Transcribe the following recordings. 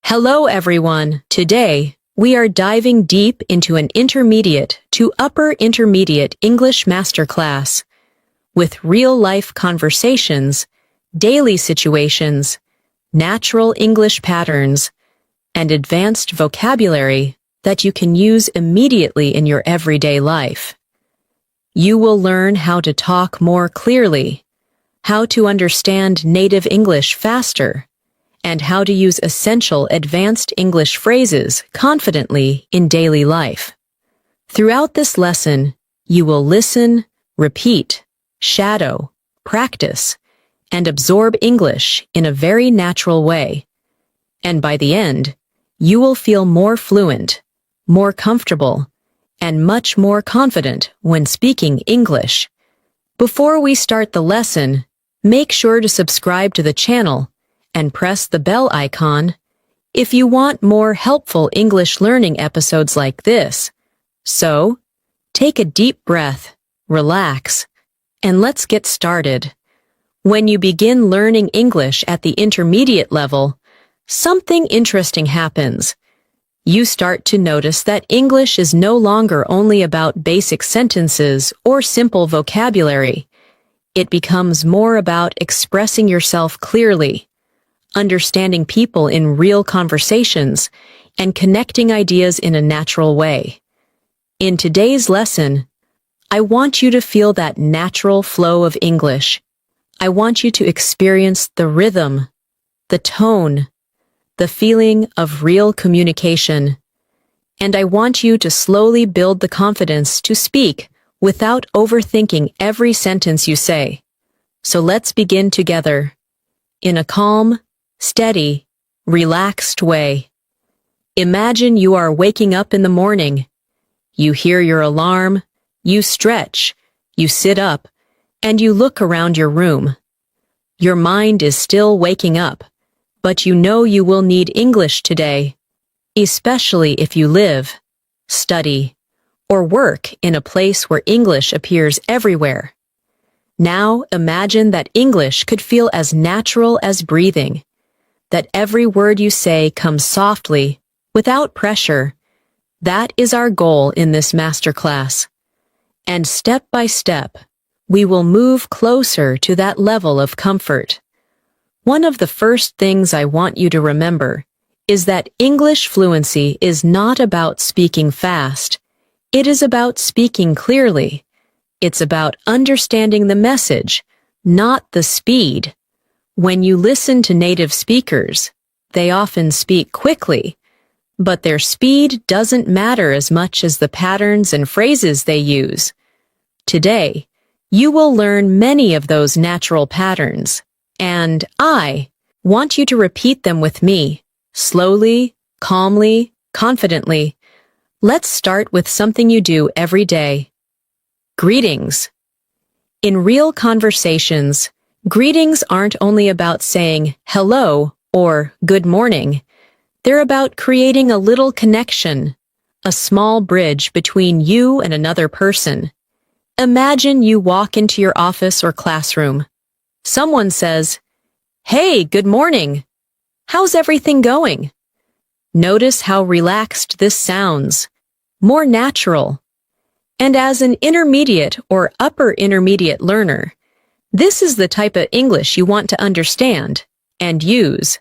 Hello everyone. Today, we are diving deep into an intermediate to upper intermediate English masterclass with real-life conversations, daily situations, natural English patterns, and advanced vocabulary that you can use immediately in your everyday life. You will learn how to talk more clearly, how to understand native English faster, and how to use essential advanced English phrases confidently in daily life. Throughout this lesson, you will listen, repeat, shadow, practice, and absorb English in a very natural way. And by the end, you will feel more fluent, more comfortable, and much more confident when speaking English. Before we start the lesson, make sure to subscribe to the channel and press the bell icon if you want more helpful English learning episodes like this. So, take a deep breath, relax, and let's get started. When you begin learning English at the intermediate level, something interesting happens. You start to notice that English is no longer only about basic sentences or simple vocabulary. It becomes more about expressing yourself clearly, understanding people in real conversations, and connecting ideas in a natural way. In today's lesson, I want you to feel that natural flow of English. I want you to experience the rhythm, the tone, the feeling of real communication. And I want you to slowly build the confidence to speak without overthinking every sentence you say. So let's begin together. In a calm, steady, relaxed way. Imagine you are waking up in the morning. You hear your alarm, you stretch, you sit up, and you look around your room. Your mind is still waking up, but you know you will need English today, especially if you live, study, or work in a place where English appears everywhere. Now imagine that English could feel as natural as breathing, that every word you say comes softly, without pressure. That is our goal in this masterclass. And step by step, we will move closer to that level of comfort. One of the first things I want you to remember is that English fluency is not about speaking fast. It is about speaking clearly. It's about understanding the message, not the speed. When you listen to native speakers, they often speak quickly, but their speed doesn't matter as much as the patterns and phrases they use. Today, you will learn many of those natural patterns, and I want you to repeat them with me, slowly, calmly, confidently. Let's start with something you do every day. Greetings. In real conversations, greetings aren't only about saying hello or good morning. They're about creating a little connection, a small bridge between you and another person. Imagine you walk into your office or classroom. Someone says, "Hey, good morning. How's everything going?" Notice how relaxed this sounds, more natural. And as an intermediate or upper intermediate learner, this is the type of English you want to understand and use.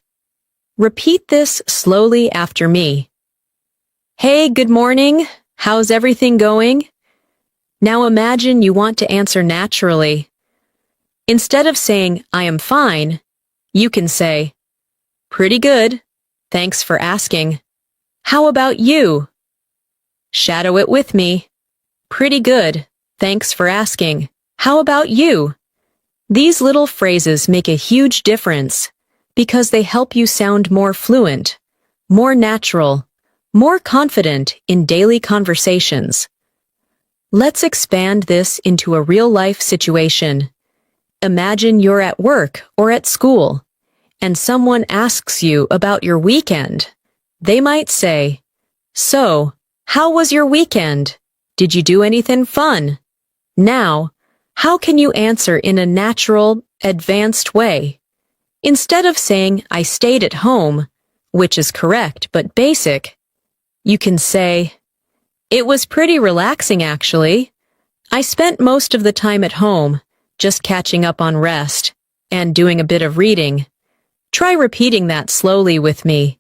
Repeat this slowly after me. Hey, good morning. How's everything going? Now imagine you want to answer naturally. Instead of saying, "I am fine," you can say, "Pretty good. Thanks for asking. How about you?" Shadow it with me. Pretty good. Thanks for asking. How about you? These little phrases make a huge difference because they help you sound more fluent, more natural, more confident in daily conversations. Let's expand this into a real-life situation. Imagine you're at work or at school, and someone asks you about your weekend. They might say, "So, how was your weekend? Did you do anything fun?" Now, how can you answer in a natural, advanced way? Instead of saying, "I stayed at home," which is correct but basic, you can say, "It was pretty relaxing, actually. I spent most of the time at home, just catching up on rest and doing a bit of reading." Try repeating that slowly with me.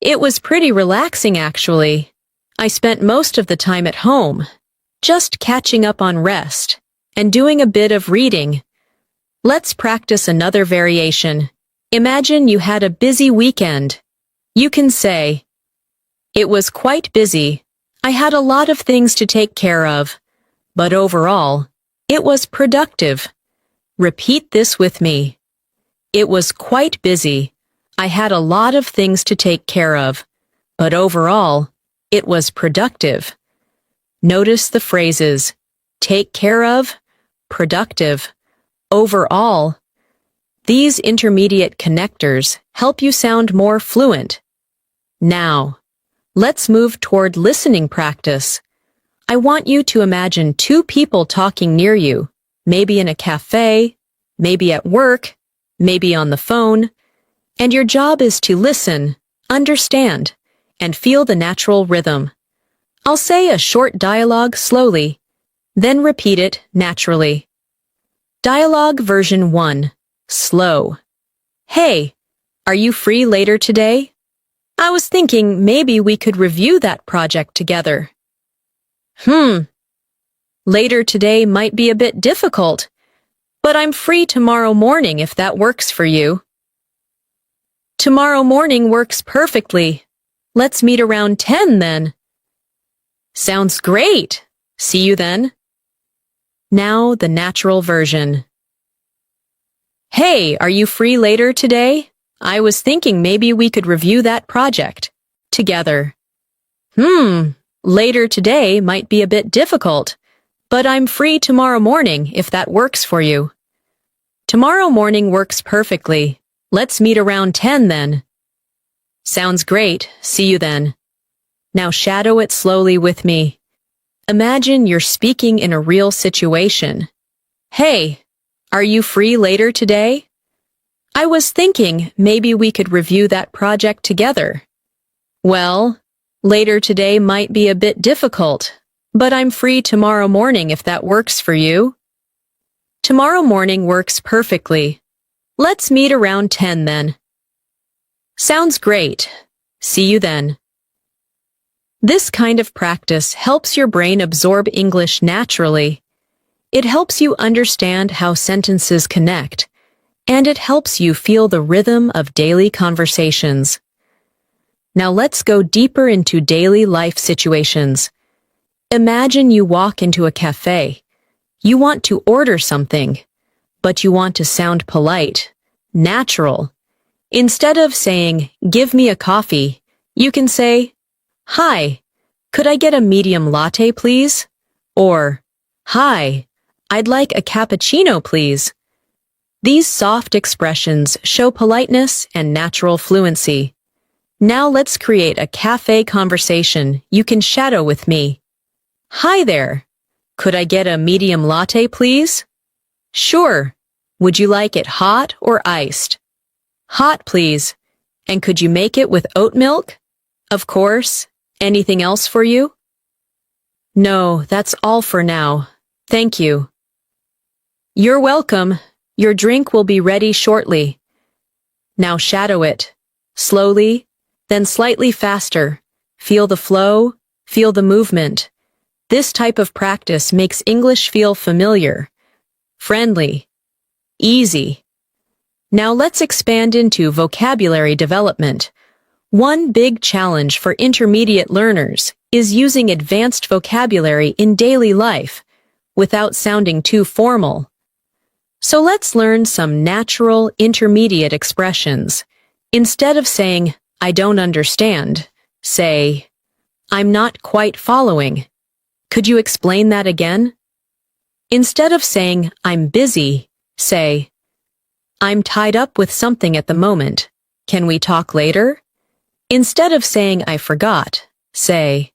It was pretty relaxing, actually. I spent most of the time at home, just catching up on rest and doing a bit of reading. Let's practice another variation. Imagine you had a busy weekend. You can say, "It was quite busy. I had a lot of things to take care of, but overall, it was productive." Repeat this with me. It was quite busy. I had a lot of things to take care of, but overall, it was productive. Notice the phrases take care of, productive, overall. These intermediate connectors help you sound more fluent. Now, let's move toward listening practice. I want you to imagine two people talking near you, maybe in a cafe, maybe at work, maybe on the phone, and your job is to listen, understand, and feel the natural rhythm. I'll say a short dialogue slowly, then repeat it naturally. Dialogue version 1, slow. "Hey, are you free later today? I was thinking maybe we could review that project together." Later today might be a bit difficult, but I'm free tomorrow morning if that works for you." "Tomorrow morning works perfectly. Let's meet around 10 then." "Sounds great. See you then." Now the natural version. "Hey, are you free later today? I was thinking maybe we could review that project together." Later today might be a bit difficult, but I'm free tomorrow morning if that works for you." "Tomorrow morning works perfectly. Let's meet around 10 then." "Sounds great. See you then." Now shadow it slowly with me. Imagine you're speaking in a real situation. "Hey, are you free later today? I was thinking maybe we could review that project together." "Well, later today might be a bit difficult, but I'm free tomorrow morning if that works for you." "Tomorrow morning works perfectly. Let's meet around 10 then." "Sounds great. See you then." This kind of practice helps your brain absorb English naturally. It helps you understand how sentences connect, and it helps you feel the rhythm of daily conversations. Now let's go deeper into daily life situations. Imagine you walk into a cafe. You want to order something, but you want to sound polite, natural. Instead of saying, "Give me a coffee," you can say, "Hi, could I get a medium latte, please?" Or, "Hi, I'd like a cappuccino, please." These soft expressions show politeness and natural fluency. Now let's create a cafe conversation you can shadow with me. "Hi there. Could I get a medium latte, please?" "Sure. Would you like it hot or iced?" "Hot, please. And could you make it with oat milk?" "Of course. Anything else for you?" "No, that's all for now. Thank you." "You're welcome. Your drink will be ready shortly." Now shadow it. Slowly, then slightly faster. Feel the flow, feel the movement. This type of practice makes English feel familiar, friendly, easy. Now let's expand into vocabulary development. One big challenge for intermediate learners is using advanced vocabulary in daily life without sounding too formal. So let's learn some natural intermediate expressions. Instead of saying, "I don't understand," say, "I'm not quite following. Could you explain that again?" Instead of saying, "I'm busy," say, "I'm tied up with something at the moment. Can we talk later?" Instead of saying, "I forgot," say,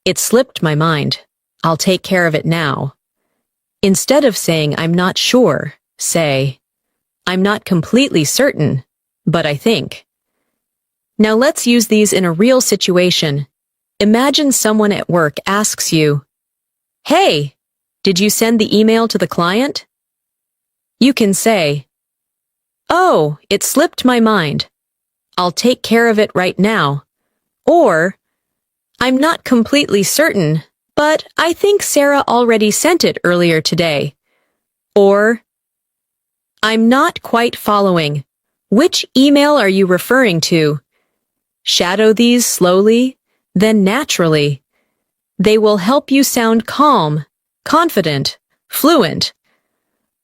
"It slipped my mind. I'll take care of it now." Instead of saying, "I'm not sure," say, "I'm not completely certain, but I think." Now let's use these in a real situation. Imagine someone at work asks you, "Hey, did you send the email to the client?" You can say, "Oh, it slipped my mind. I'll take care of it right now." Or, "I'm not completely certain, but I think Sarah already sent it earlier today." Or, "I'm not quite following. Which email are you referring to?" Shadow these slowly, then naturally. They will help you sound calm, confident, fluent.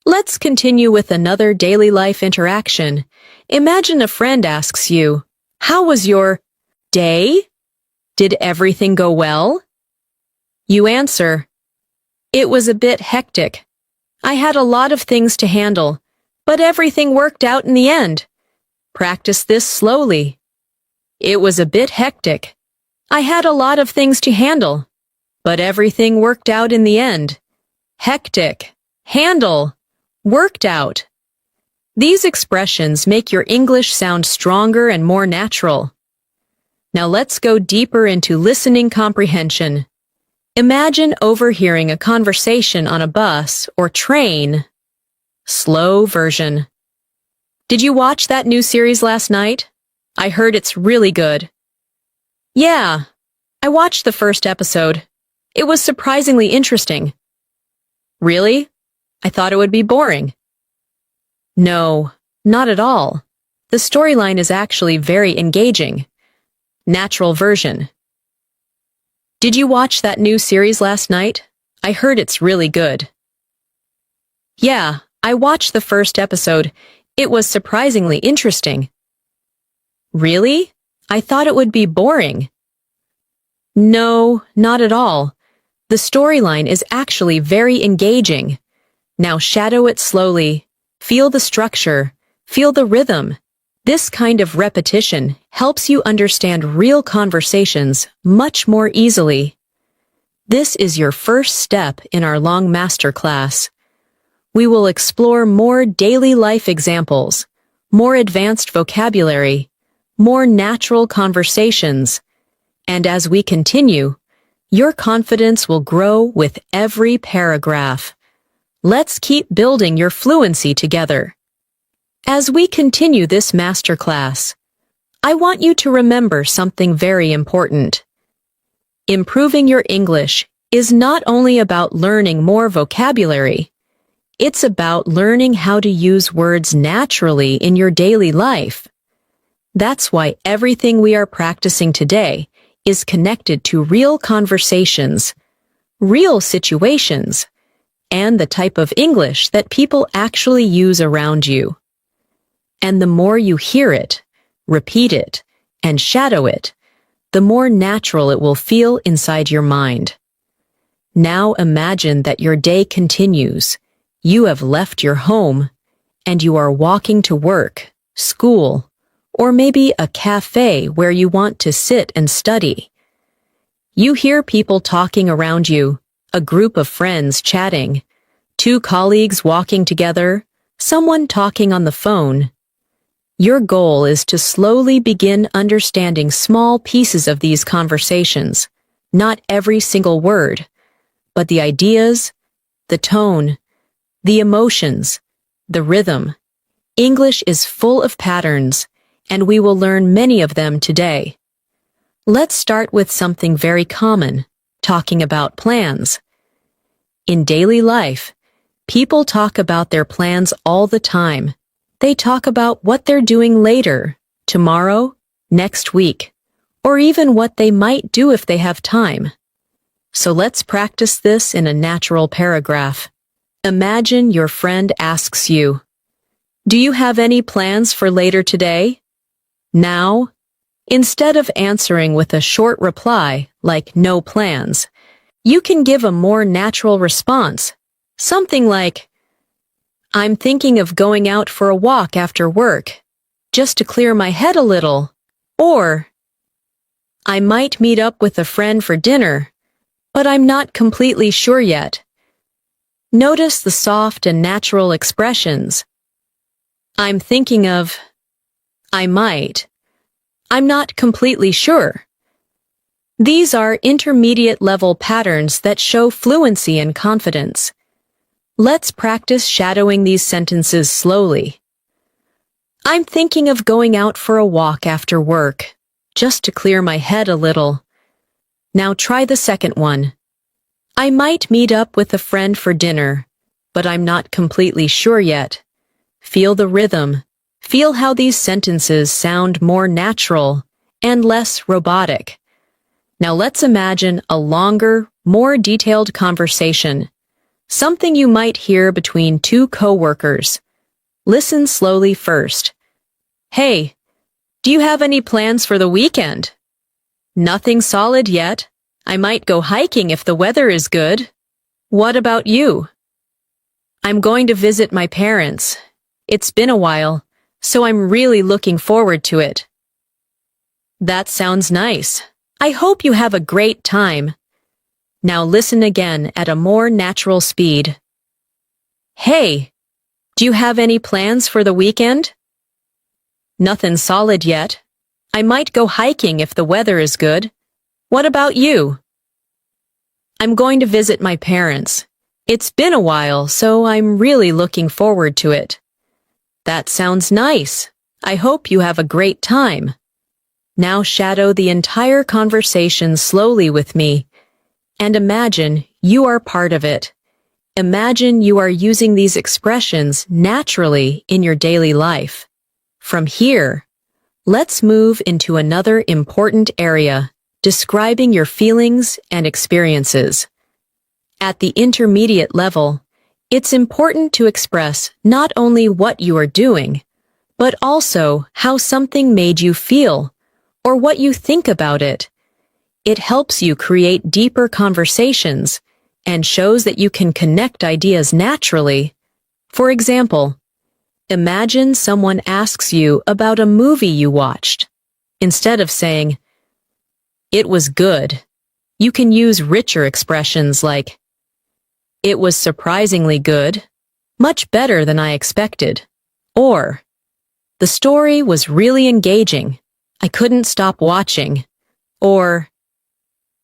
Let's continue with another daily life interaction. Imagine a friend asks you, "How was your day? Did everything go well?" You answer, "It was a bit hectic. I had a lot of things to handle, but everything worked out in the end." Practice this slowly. "It was a bit hectic. I had a lot of things to handle, but everything worked out in the end." Hectic, handle, worked out. These expressions make your English sound stronger and more natural. Now let's go deeper into listening comprehension. Imagine overhearing a conversation on a bus or train. Slow version. "Did you watch that new series last night? I heard it's really good." "Yeah, I watched the first episode. It was surprisingly interesting." "Really? I thought it would be boring." "No, not at all. The storyline is actually very engaging." Natural version. "Did you watch that new series last night? I heard it's really good." "Yeah, I watched the first episode. It was surprisingly interesting." "Really? I thought it would be boring." "No, not at all. The storyline is actually very engaging." Now shadow it slowly. Feel the structure. Feel the rhythm. This kind of repetition helps you understand real conversations much more easily. This is your first step in our long masterclass. We will explore more daily life examples, more advanced vocabulary, more natural conversations, and as we continue, your confidence will grow with every paragraph. Let's keep building your fluency together. As we continue this masterclass, I want you to remember something very important. Improving your English is not only about learning more vocabulary, it's about learning how to use words naturally in your daily life. That's why everything we are practicing today is connected to real conversations, real situations, and the type of English that people actually use around you. And the more you hear it, repeat it, and shadow it, the more natural it will feel inside your mind. Now imagine that your day continues. You have left your home, and you are walking to work, school, or maybe a cafe where you want to sit and study. You hear people talking around you, a group of friends chatting, two colleagues walking together, someone talking on the phone. Your goal is to slowly begin understanding small pieces of these conversations, not every single word, but the ideas, the tone, the emotions, the rhythm. English is full of patterns, and we will learn many of them today. Let's start with something very common, talking about plans. In daily life, people talk about their plans all the time. They talk about what they're doing later, tomorrow, next week, or even what they might do if they have time. So let's practice this in a natural paragraph. Imagine your friend asks you, "Do you have any plans for later today?" Now, instead of answering with a short reply like "no plans," you can give a more natural response, something like, "I'm thinking of going out for a walk after work, just to clear my head a little," or, "I might meet up with a friend for dinner, but I'm not completely sure yet." Notice the soft and natural expressions. "I'm thinking of," "I might," I'm not completely sure. These are intermediate level patterns that show fluency and confidence. Let's practice shadowing these sentences slowly. I'm thinking of going out for a walk after work, just to clear my head a little. Now try the second one. I might meet up with a friend for dinner, but I'm not completely sure yet. Feel the rhythm. Feel how these sentences sound more natural and less robotic. Now let's imagine a longer, more detailed conversation. Something you might hear between two coworkers. Listen slowly first. Hey, do you have any plans for the weekend? Nothing solid yet. I might go hiking if the weather is good. What about you? I'm going to visit my parents. It's been a while, so I'm really looking forward to it. That sounds nice. I hope you have a great time. Now listen again at a more natural speed. Hey, do you have any plans for the weekend? Nothing solid yet. I might go hiking if the weather is good. What about you? I'm going to visit my parents. It's been a while, so I'm really looking forward to it. That sounds nice. I hope you have a great time. Now shadow the entire conversation slowly with me, and imagine you are part of it. Imagine you are using these expressions naturally in your daily life. From here, let's move into another important area, describing your feelings and experiences. At the intermediate level, it's important to express not only what you are doing, but also how something made you feel, or what you think about it. It helps you create deeper conversations and shows that you can connect ideas naturally. For example, imagine someone asks you about a movie you watched. Instead of saying, "It was good," you can use richer expressions like, "It was surprisingly good, much better than I expected," or, "The story was really engaging, I couldn't stop watching," or,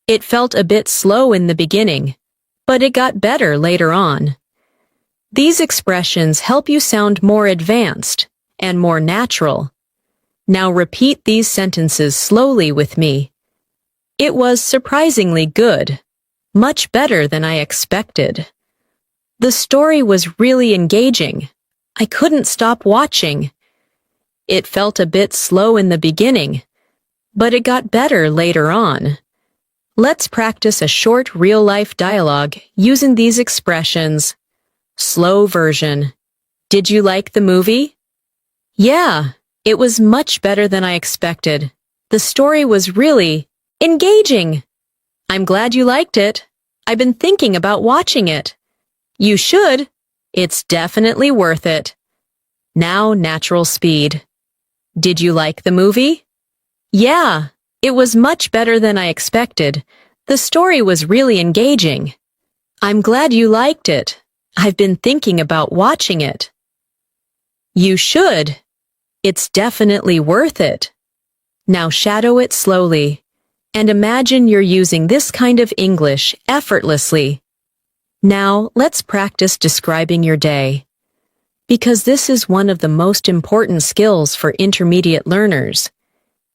"It felt a bit slow in the beginning, but it got better later on." These expressions help you sound more advanced and more natural. Now repeat these sentences slowly with me. It was surprisingly good, much better than I expected. The story was really engaging. I couldn't stop watching. It felt a bit slow in the beginning, but it got better later on. Let's practice a short real-life dialogue using these expressions. Slow version. Did you like the movie? Yeah, it was much better than I expected. The story was really engaging. I'm glad you liked it. I've been thinking about watching it. You should. It's definitely worth it. Now natural speed. Did you like the movie? Yeah, it was much better than I expected. The story was really engaging. I'm glad you liked it. I've been thinking about watching it. You should. It's definitely worth it. Now shadow it slowly, and imagine you're using this kind of English effortlessly. Now let's practice describing your day, because this is one of the most important skills for intermediate learners.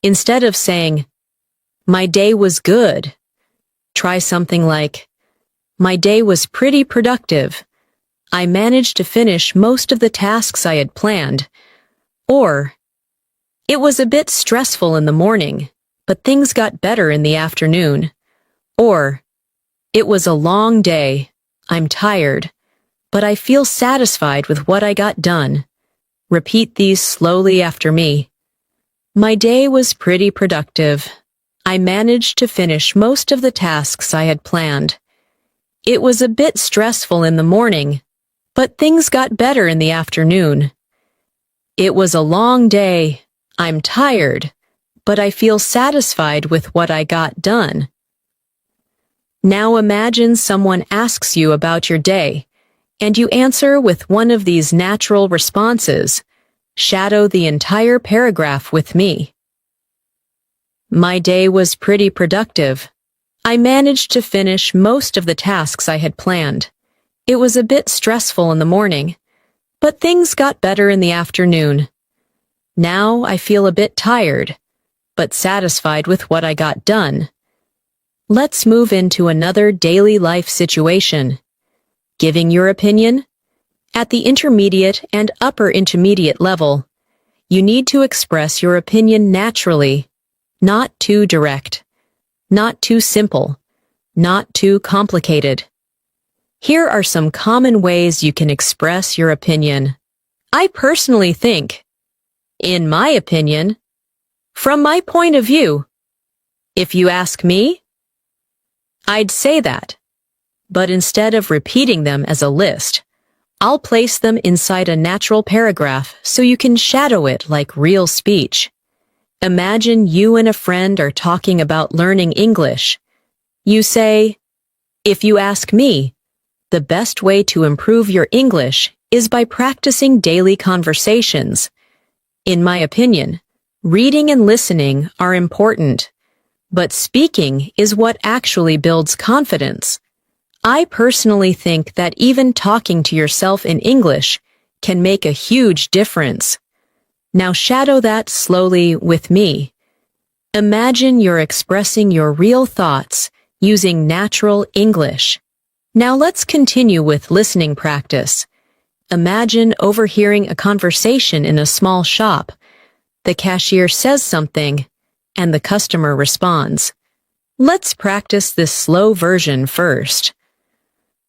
Instead of saying, "My day was good," try something like, "My day was pretty productive. I managed to finish most of the tasks I had planned," or, "It was a bit stressful in the morning, but things got better in the afternoon," or, "It was a long day. I'm tired, but I feel satisfied with what I got done." Repeat these slowly after me. My day was pretty productive. I managed to finish most of the tasks I had planned. It was a bit stressful in the morning, but things got better in the afternoon. It was a long day. I'm tired, but I feel satisfied with what I got done. Now imagine someone asks you about your day, and you answer with one of these natural responses. Shadow the entire paragraph with me. My day was pretty productive. I managed to finish most of the tasks I had planned. It was a bit stressful in the morning, but things got better in the afternoon. Now I feel a bit tired, but satisfied with what I got done. Let's move into another daily life situation. Giving your opinion? At the intermediate and upper intermediate level, you need to express your opinion naturally, not too direct, not too simple, not too complicated. Here are some common ways you can express your opinion. I personally think, in my opinion, from my point of view. If you ask me, I'd say that, but instead of repeating them as a list, I'll place them inside a natural paragraph so you can shadow it like real speech. Imagine you and a friend are talking about learning English. You say, if you ask me, the best way to improve your English is by practicing daily conversations. In my opinion, reading and listening are important, but speaking is what actually builds confidence. I personally think that even talking to yourself in English can make a huge difference. Now shadow that slowly with me. Imagine you're expressing your real thoughts using natural English. Now let's continue with listening practice. Imagine overhearing a conversation in a small shop. The cashier says something, and the customer responds. Let's practice this slow version first.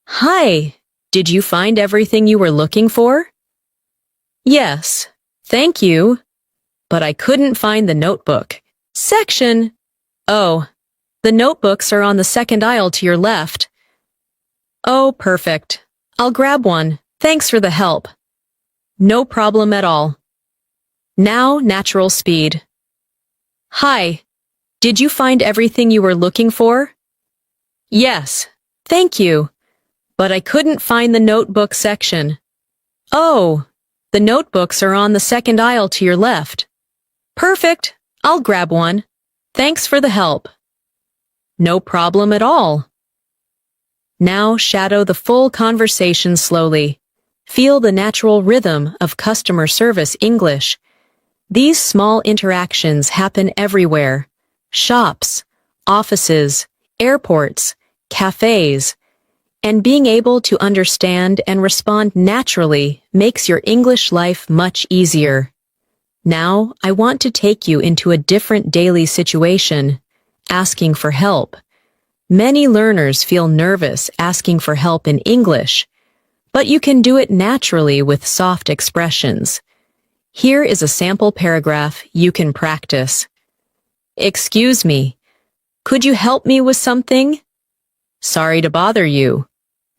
Hi, did you find everything you were looking for? Yes, thank you, but I couldn't find the notebook section. Oh, the notebooks are on the second aisle to your left. Oh, perfect. I'll grab one. Thanks for the help. No problem at all. Now, natural speed. Hi, did you find everything you were looking for? Yes, thank you, but I couldn't find the notebook section. Oh, the notebooks are on the second aisle to your left. Perfect, I'll grab one. Thanks for the help. No problem at all. Now shadow the full conversation slowly. Feel the natural rhythm of customer service English. These small interactions happen everywhere. Shops, offices, airports, cafes, and being able to understand and respond naturally makes your English life much easier. Now, I want to take you into a different daily situation, asking for help. Many learners feel nervous asking for help in English, but you can do it naturally with soft expressions. Here is a sample paragraph you can practice. Excuse me, could you help me with something? Sorry to bother you,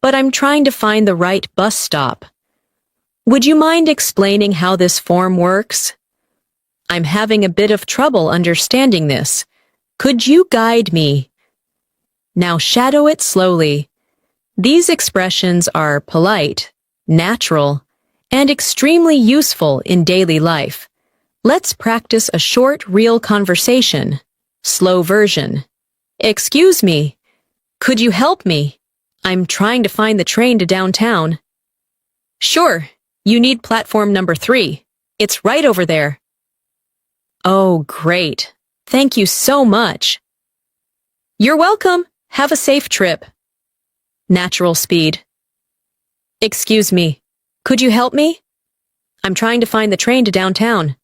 but I'm trying to find the right bus stop. Would you mind explaining how this form works? I'm having a bit of trouble understanding this. Could you guide me? Now shadow it slowly. These expressions are polite, natural, and extremely useful in daily life. Let's practice a short, real conversation. Slow version. Excuse me, could you help me? I'm trying to find the train to downtown. Sure, you need platform number 3. It's right over there. Oh, great. Thank you so much. You're welcome. Have a safe trip. Natural speed. Excuse me, could you help me? I'm trying to find the train to downtown.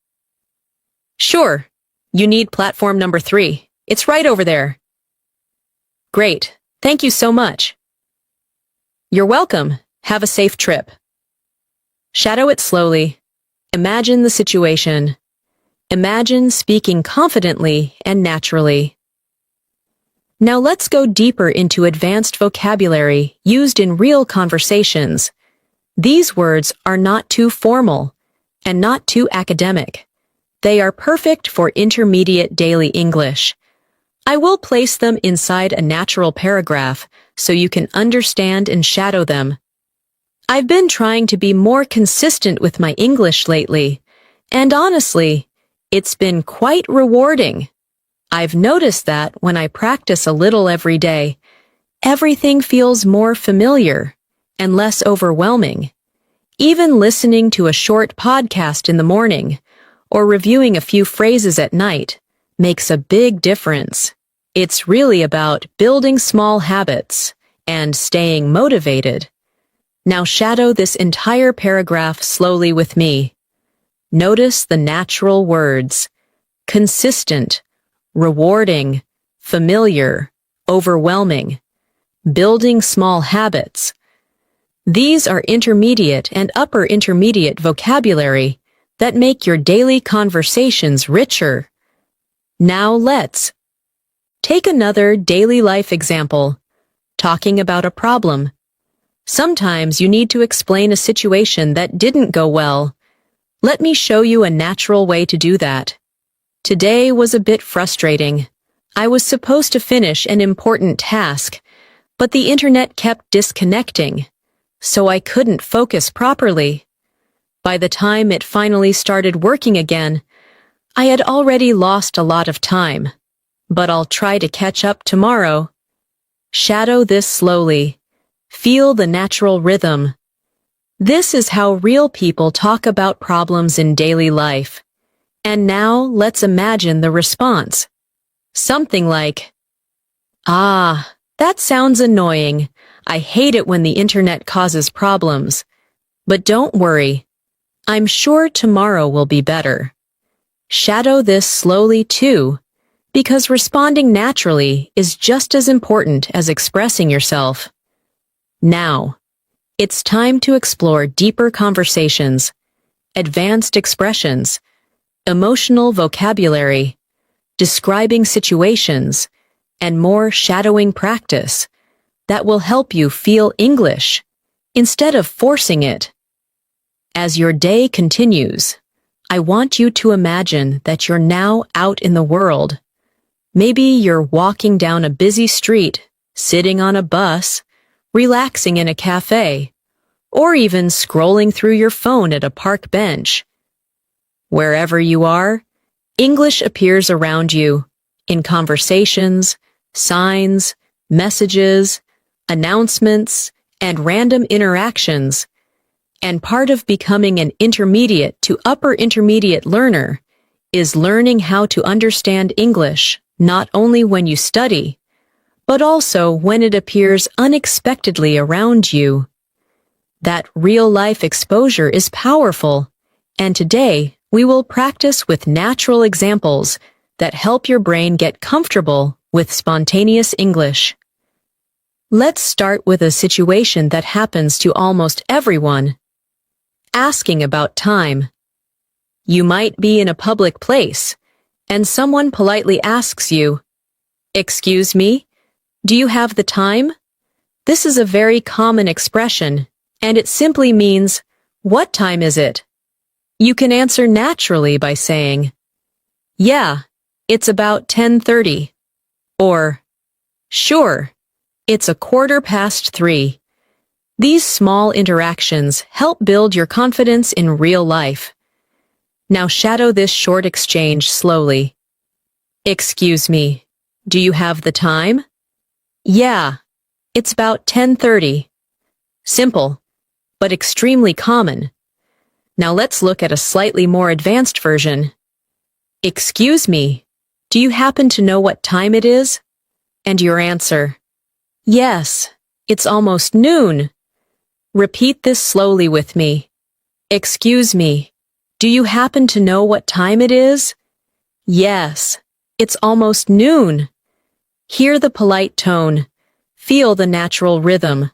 Sure, you need platform number 3. It's right over there. Great, thank you so much. You're welcome. Have a safe trip. Shadow it slowly. Imagine the situation. Imagine speaking confidently and naturally. Now let's go deeper into advanced vocabulary used in real conversations. These words are not too formal and not too academic. They are perfect for intermediate daily English. I will place them inside a natural paragraph so you can understand and shadow them. I've been trying to be more consistent with my English lately, and honestly, it's been quite rewarding. I've noticed that when I practice a little every day, everything feels more familiar and less overwhelming. Even listening to a short podcast in the morning or reviewing a few phrases at night makes a big difference. It's really about building small habits and staying motivated. Now shadow this entire paragraph slowly with me. Notice the natural words: consistent, rewarding, familiar, overwhelming, building small habits. These are intermediate and upper intermediate vocabulary that make your daily conversations richer. Now let's take another daily life example, talking about a problem. Sometimes you need to explain a situation that didn't go well. Let me show you a natural way to do that. Today was a bit frustrating. I was supposed to finish an important task, but the internet kept disconnecting, so I couldn't focus properly. By the time it finally started working again, I had already lost a lot of time, but I'll try to catch up tomorrow. Shadow this slowly. Feel the natural rhythm. This is how real people talk about problems in daily life. And now let's imagine the response. Something like, "Ah, that sounds annoying. I hate it when the internet causes problems. But don't worry. I'm sure tomorrow will be better." Shadow this slowly too, because responding naturally is just as important as expressing yourself. Now, it's time to explore deeper conversations, advanced expressions, emotional vocabulary, describing situations, and more shadowing practice that will help you feel English instead of forcing it. As your day continues, I want you to imagine that you're now out in the world. Maybe you're walking down a busy street, sitting on a bus, relaxing in a cafe, or even scrolling through your phone at a park bench. Wherever you are, English appears around you, in conversations, signs, messages, announcements, and random interactions. And part of becoming an intermediate to upper intermediate learner is learning how to understand English not only when you study, but also when it appears unexpectedly around you. That real-life exposure is powerful, and today we will practice with natural examples that help your brain get comfortable with spontaneous English. Let's start with a situation that happens to almost everyone. Asking about time. You might be in a public place, and someone politely asks you, "Excuse me? Do you have the time?" This is a very common expression, and it simply means, "What time is it?" You can answer naturally by saying, "Yeah, it's about 10:30, or, "Sure, it's 3:15. These small interactions help build your confidence in real life. Now shadow this short exchange slowly. "Excuse me, do you have the time?" "Yeah, it's about 10:30. Simple, but extremely common. Now let's look at a slightly more advanced version. "Excuse me, do you happen to know what time it is?" And your answer, "Yes, it's almost noon." Repeat this slowly with me. "Excuse me, do you happen to know what time it is?" "Yes, it's almost noon." Hear the polite tone. Feel the natural rhythm.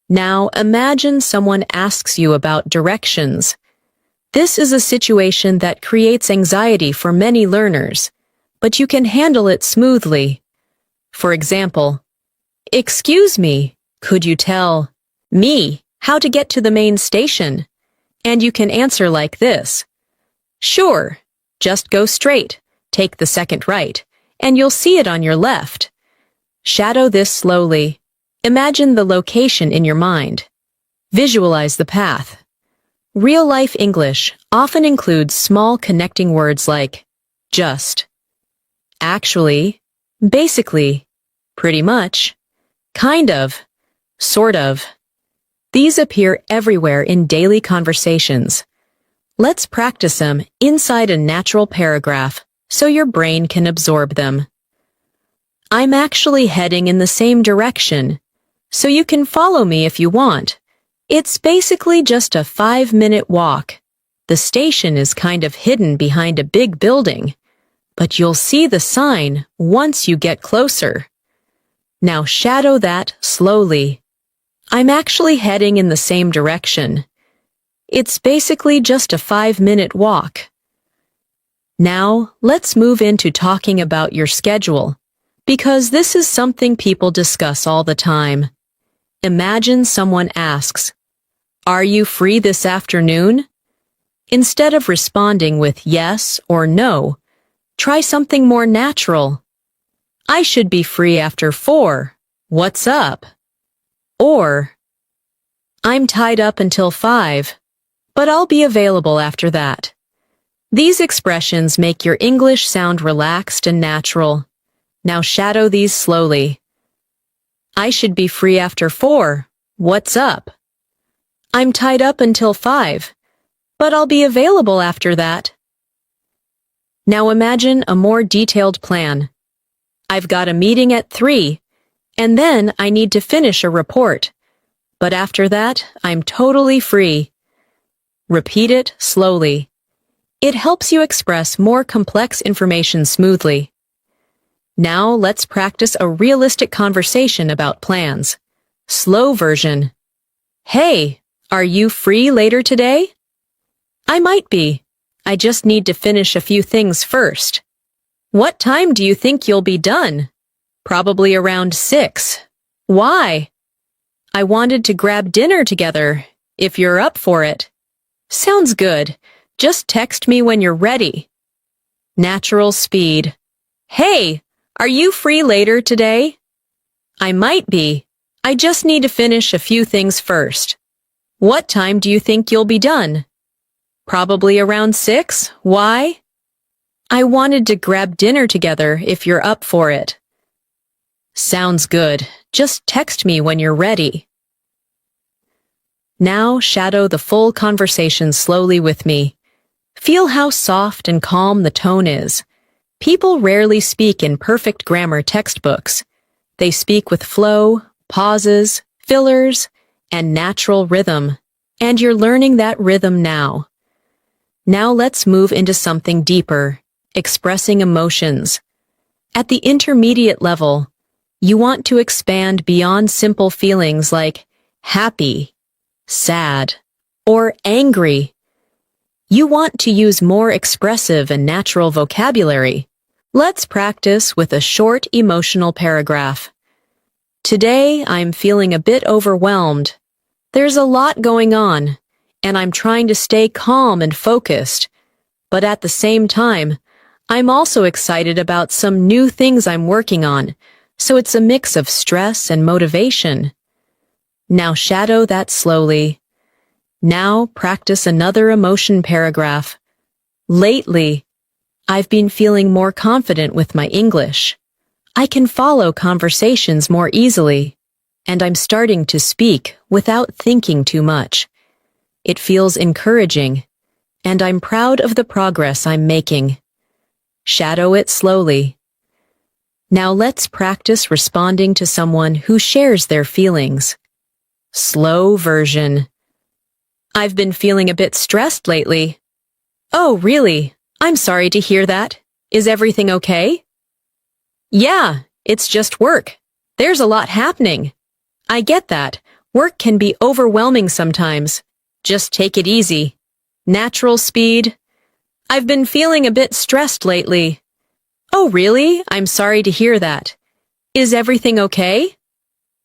Now imagine someone asks you about directions. This is a situation that creates anxiety for many learners, but you can handle it smoothly. For example, "Excuse me, could you tell me how to get to the main station?" And you can answer like this. "Sure, just go straight, take the second right, and you'll see it on your left." Shadow this slowly. Imagine the location in your mind. Visualize the path. Real-life English often includes small connecting words like just. actually, basically, pretty much, kind of, sort of. These appear everywhere in daily conversations. Let's practice them inside a natural paragraph so your brain can absorb them. I'm actually heading in the same direction, so you can follow me if you want. It's basically just a 5-minute walk. The station is kind of hidden behind a big building, but you'll see the sign once you get closer. Now shadow that slowly. I'm actually heading in the same direction. It's basically just a 5-minute walk. Now, let's move into talking about your schedule, because this is something people discuss all the time. Imagine someone asks, "Are you free this afternoon?" Instead of responding with yes or no, try something more natural. "I should be free after 4. What's up?" Or, "I'm tied up until 5, but I'll be available after that." These expressions make your English sound relaxed and natural. Now shadow these slowly. "I should be free after 4. What's up?" "I'm tied up until 5, but I'll be available after that." Now imagine a more detailed plan. "I've got a meeting at 3, and then I need to finish a report. But after that, I'm totally free." Repeat it slowly. It helps you express more complex information smoothly. Now let's practice a realistic conversation about plans. Slow version. "Hey, are you free later today?" "I might be. I just need to finish a few things first." "What time do you think you'll be done?" "Probably around 6. "Why?" "I wanted to grab dinner together, if you're up for it." "Sounds good. Just text me when you're ready." Natural speed. "Hey, are you free later today?" "I might be. I just need to finish a few things first." "What time do you think you'll be done?" "Probably around 6. Why?" "I wanted to grab dinner together if you're up for it." Sounds good. Just text me when you're ready. Now shadow the full conversation slowly with me. Feel how soft and calm the tone is. People rarely speak in perfect grammar textbooks. They speak with flow, pauses, fillers, and natural rhythm. And you're learning that rhythm now. Now let's move into something deeper, expressing emotions. At the intermediate level, you want to expand beyond simple feelings like happy, sad, or angry. You want to use more expressive and natural vocabulary. Let's practice with a short emotional paragraph. "Today, I'm feeling a bit overwhelmed. There's a lot going on, and I'm trying to stay calm and focused. But at the same time, I'm also excited about some new things I'm working on, so it's a mix of stress and motivation." Now shadow that slowly. Now practice another emotion paragraph. "Lately, I've been feeling more confident with my English. I can follow conversations more easily, and I'm starting to speak without thinking too much. It feels encouraging, and I'm proud of the progress I'm making." Shadow it slowly. Now let's practice responding to someone who shares their feelings. Slow version. "I've been feeling a bit stressed lately." "Oh, really? I'm sorry to hear that. Is everything okay?" "Yeah, it's just work. There's a lot happening." "I get that. Work can be overwhelming sometimes. Just take it easy." Natural speed. "I've been feeling a bit stressed lately." "Oh, really? I'm sorry to hear that. Is everything okay?"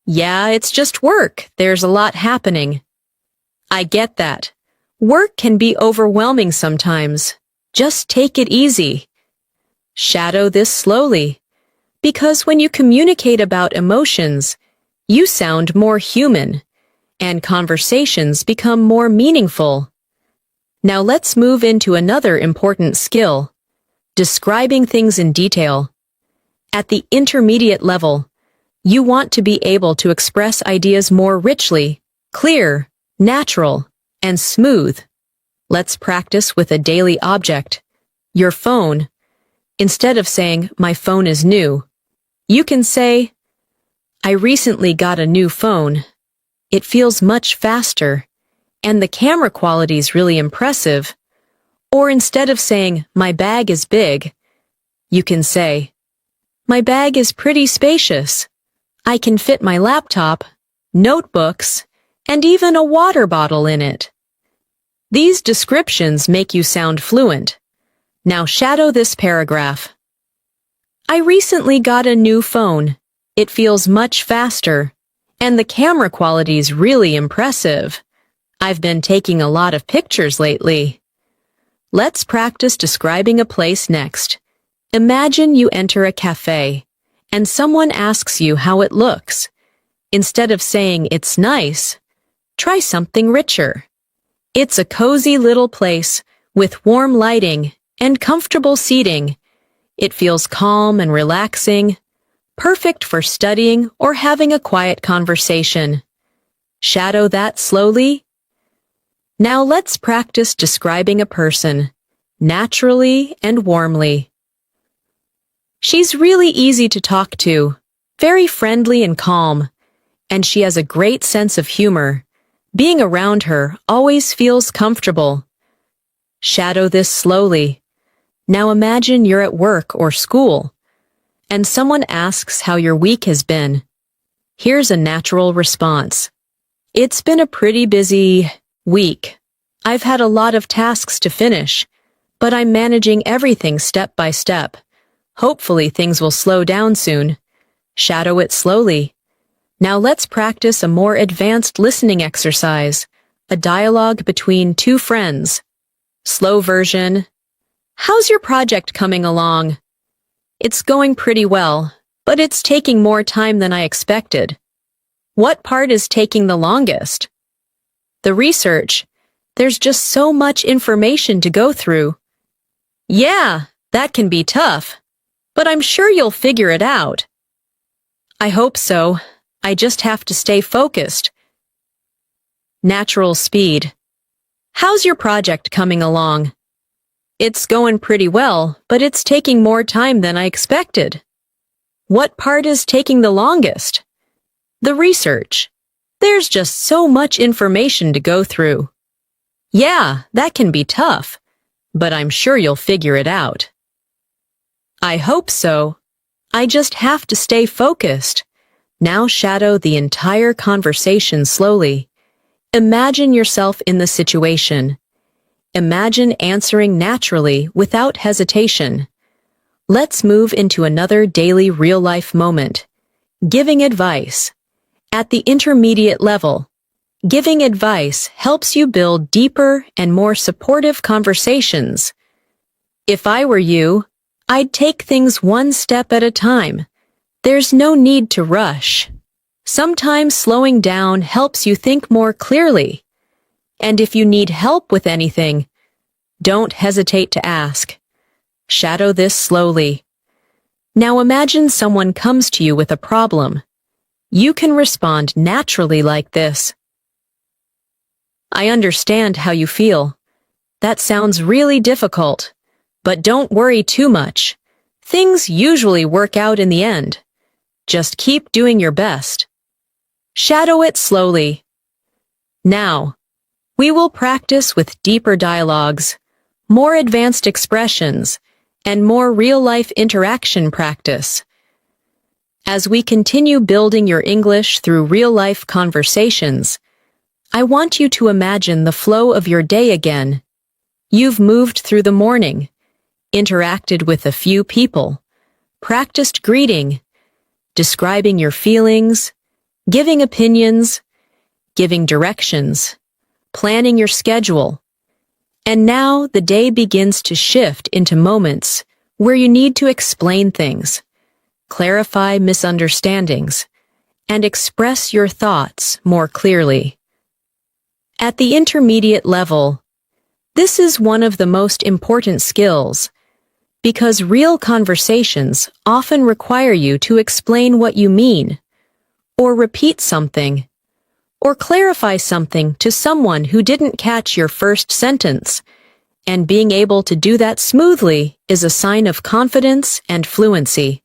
"Yeah, it's just work. There's a lot happening." "I get that. Work can be overwhelming sometimes. Just take it easy." Shadow this slowly, because when you communicate about emotions, you sound more human, and conversations become more meaningful. Now let's move into another important skill, describing things in detail At the intermediate level, you want to be able to express ideas more richly, clear, natural, and smooth. Let's practice with a daily object, your phone. Instead of saying, "My phone is new," you can say, "I recently got a new phone. It feels much faster, and the camera quality is really impressive." Or instead of saying, "My bag is big," you can say, "My bag is pretty spacious. I can fit my laptop, notebooks, and even a water bottle in it." These descriptions make you sound fluent. Now shadow this paragraph. I recently got a new phone. It feels much faster, and the camera quality is really impressive. I've been taking a lot of pictures lately. Let's practice describing a place next. Imagine you enter a cafe, and someone asks you how it looks. Instead of saying it's nice, try something richer. It's a cozy little place with warm lighting and comfortable seating. It feels calm and relaxing, perfect for studying or having a quiet conversation. Shadow that slowly. Now let's practice describing a person, naturally and warmly. She's really easy to talk to, very friendly and calm, and she has a great sense of humor. Being around her always feels comfortable. Shadow this slowly. Now imagine you're at work or school, and someone asks how your week has been. Here's a natural response. It's been a pretty busy week. I've had a lot of tasks to finish, but I'm managing everything step by step. Hopefully things will slow down soon. Shadow it slowly. Now let's practice a more advanced listening exercise, a dialogue between two friends. Slow version. How's your project coming along? It's going pretty well, but it's taking more time than I expected. What part is taking the longest? The research. There's just so much information to go through. Yeah, that can be tough, but I'm sure you'll figure it out. I hope so. I just have to stay focused. Natural speed. How's your project coming along? It's going pretty well, but it's taking more time than I expected. What part is taking the longest? The research. There's just so much information to go through. Yeah, that can be tough, but I'm sure you'll figure it out. I hope so. I just have to stay focused. Now shadow the entire conversation slowly. Imagine yourself in the situation. Imagine answering naturally without hesitation. Let's move into another daily real-life moment. Giving advice. At the intermediate level, giving advice helps you build deeper and more supportive conversations. If I were you, I'd take things one step at a time. There's no need to rush. Sometimes slowing down helps you think more clearly. And if you need help with anything, don't hesitate to ask. Shadow this slowly. Now imagine someone comes to you with a problem. You can respond naturally like this. I understand how you feel. That sounds really difficult, but don't worry too much. Things usually work out in the end. Just keep doing your best. Shadow it slowly. Now, we will practice with deeper dialogues, more advanced expressions, and more real-life interaction practice. As we continue building your English through real-life conversations, I want you to imagine the flow of your day again. You've moved through the morning, interacted with a few people, practiced greeting, describing your feelings, giving opinions, giving directions, planning your schedule. And now the day begins to shift into moments where you need to explain things, clarify misunderstandings, and express your thoughts more clearly. At the intermediate level, this is one of the most important skills. because real conversations often require you to explain what you mean, or repeat something, or clarify something to someone who didn't catch your first sentence, and being able to do that smoothly is a sign of confidence and fluency.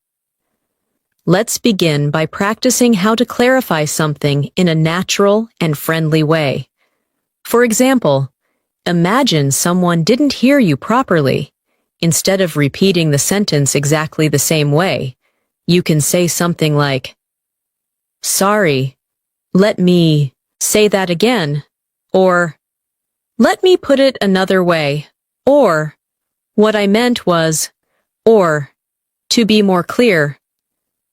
Let's begin by practicing how to clarify something in a natural and friendly way. For example, imagine someone didn't hear you properly. Instead of repeating the sentence exactly the same way, you can say something like, "Sorry, let me say that again," or "Let me put it another way," or "What I meant was," or "To be more clear."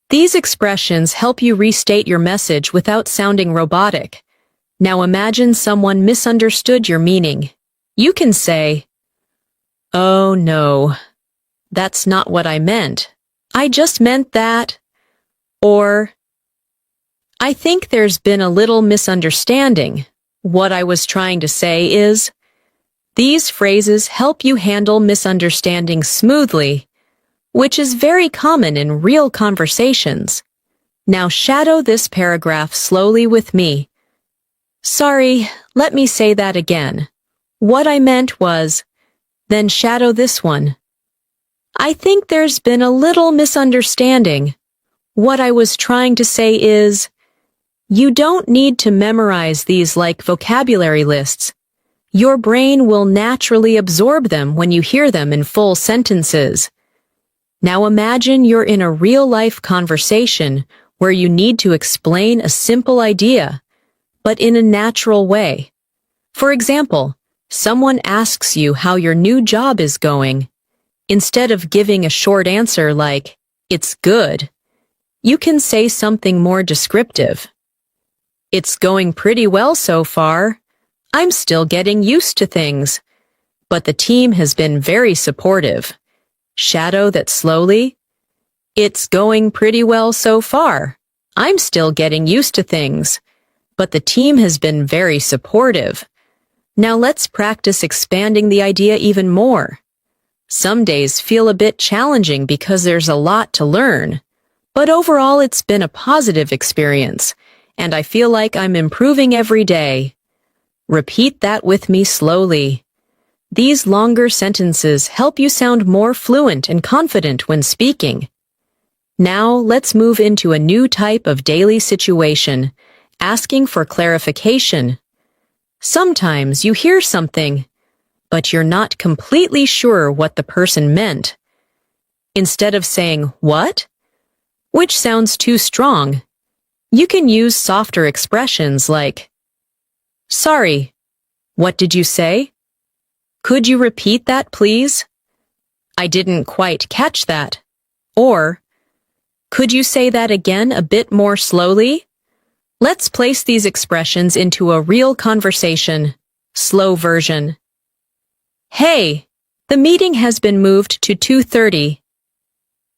These expressions help you restate your message without sounding robotic. Now imagine someone misunderstood your meaning. You can say, "Oh no, that's not what I meant. I just meant that," or "I think there's been a little misunderstanding. What I was trying to say is..." These phrases help you handle misunderstandings smoothly, which is very common in real conversations. Now shadow this paragraph slowly with me. "Sorry, let me say that again. What I meant was..." Then shadow this one. "I think there's been a little misunderstanding. What I was trying to say is..." You don't need to memorize these like vocabulary lists. Your brain will naturally absorb them when you hear them in full sentences. Now imagine you're in a real-life conversation where you need to explain a simple idea, but in a natural way. For example, someone asks you how your new job is going. Instead of giving a short answer like, "It's good," you can say something more descriptive. "It's going pretty well so far. I'm still getting used to things, but the team has been very supportive." Shadow that slowly. "It's going pretty well so far. I'm still getting used to things, but the team has been very supportive." Now let's practice expanding the idea even more. Some days feel a bit challenging because there's a lot to learn, but overall it's been a positive experience, and I feel like I'm improving every day. Repeat that with me slowly. These longer sentences help you sound more fluent and confident when speaking. Now let's move into a new type of daily situation, asking for clarification. Sometimes you hear something, but you're not completely sure what the person meant. Instead of saying, "What?" which sounds too strong, you can use softer expressions like, "Sorry, what did you say? Could you repeat that, please? I didn't quite catch that." Or, "Could you say that again a bit more slowly?" Let's place these expressions into a real conversation. Slow version. "Hey, the meeting has been moved to 2:30.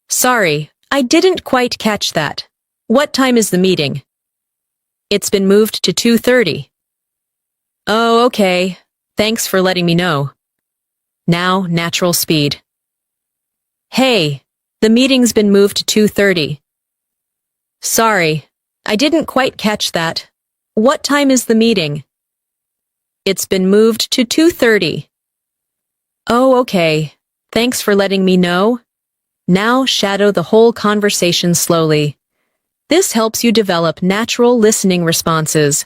Sorry, I didn't quite catch that. What time is the meeting?" "It's been moved to 2:30. "Oh, okay. Thanks for letting me know." Now, natural speed. "Hey, the meeting's been moved to 2:30. Sorry, I didn't quite catch that. What time is the meeting?" "It's been moved to 2:30. "Oh, okay. Thanks for letting me know." Now shadow the whole conversation slowly. This helps you develop natural listening responses.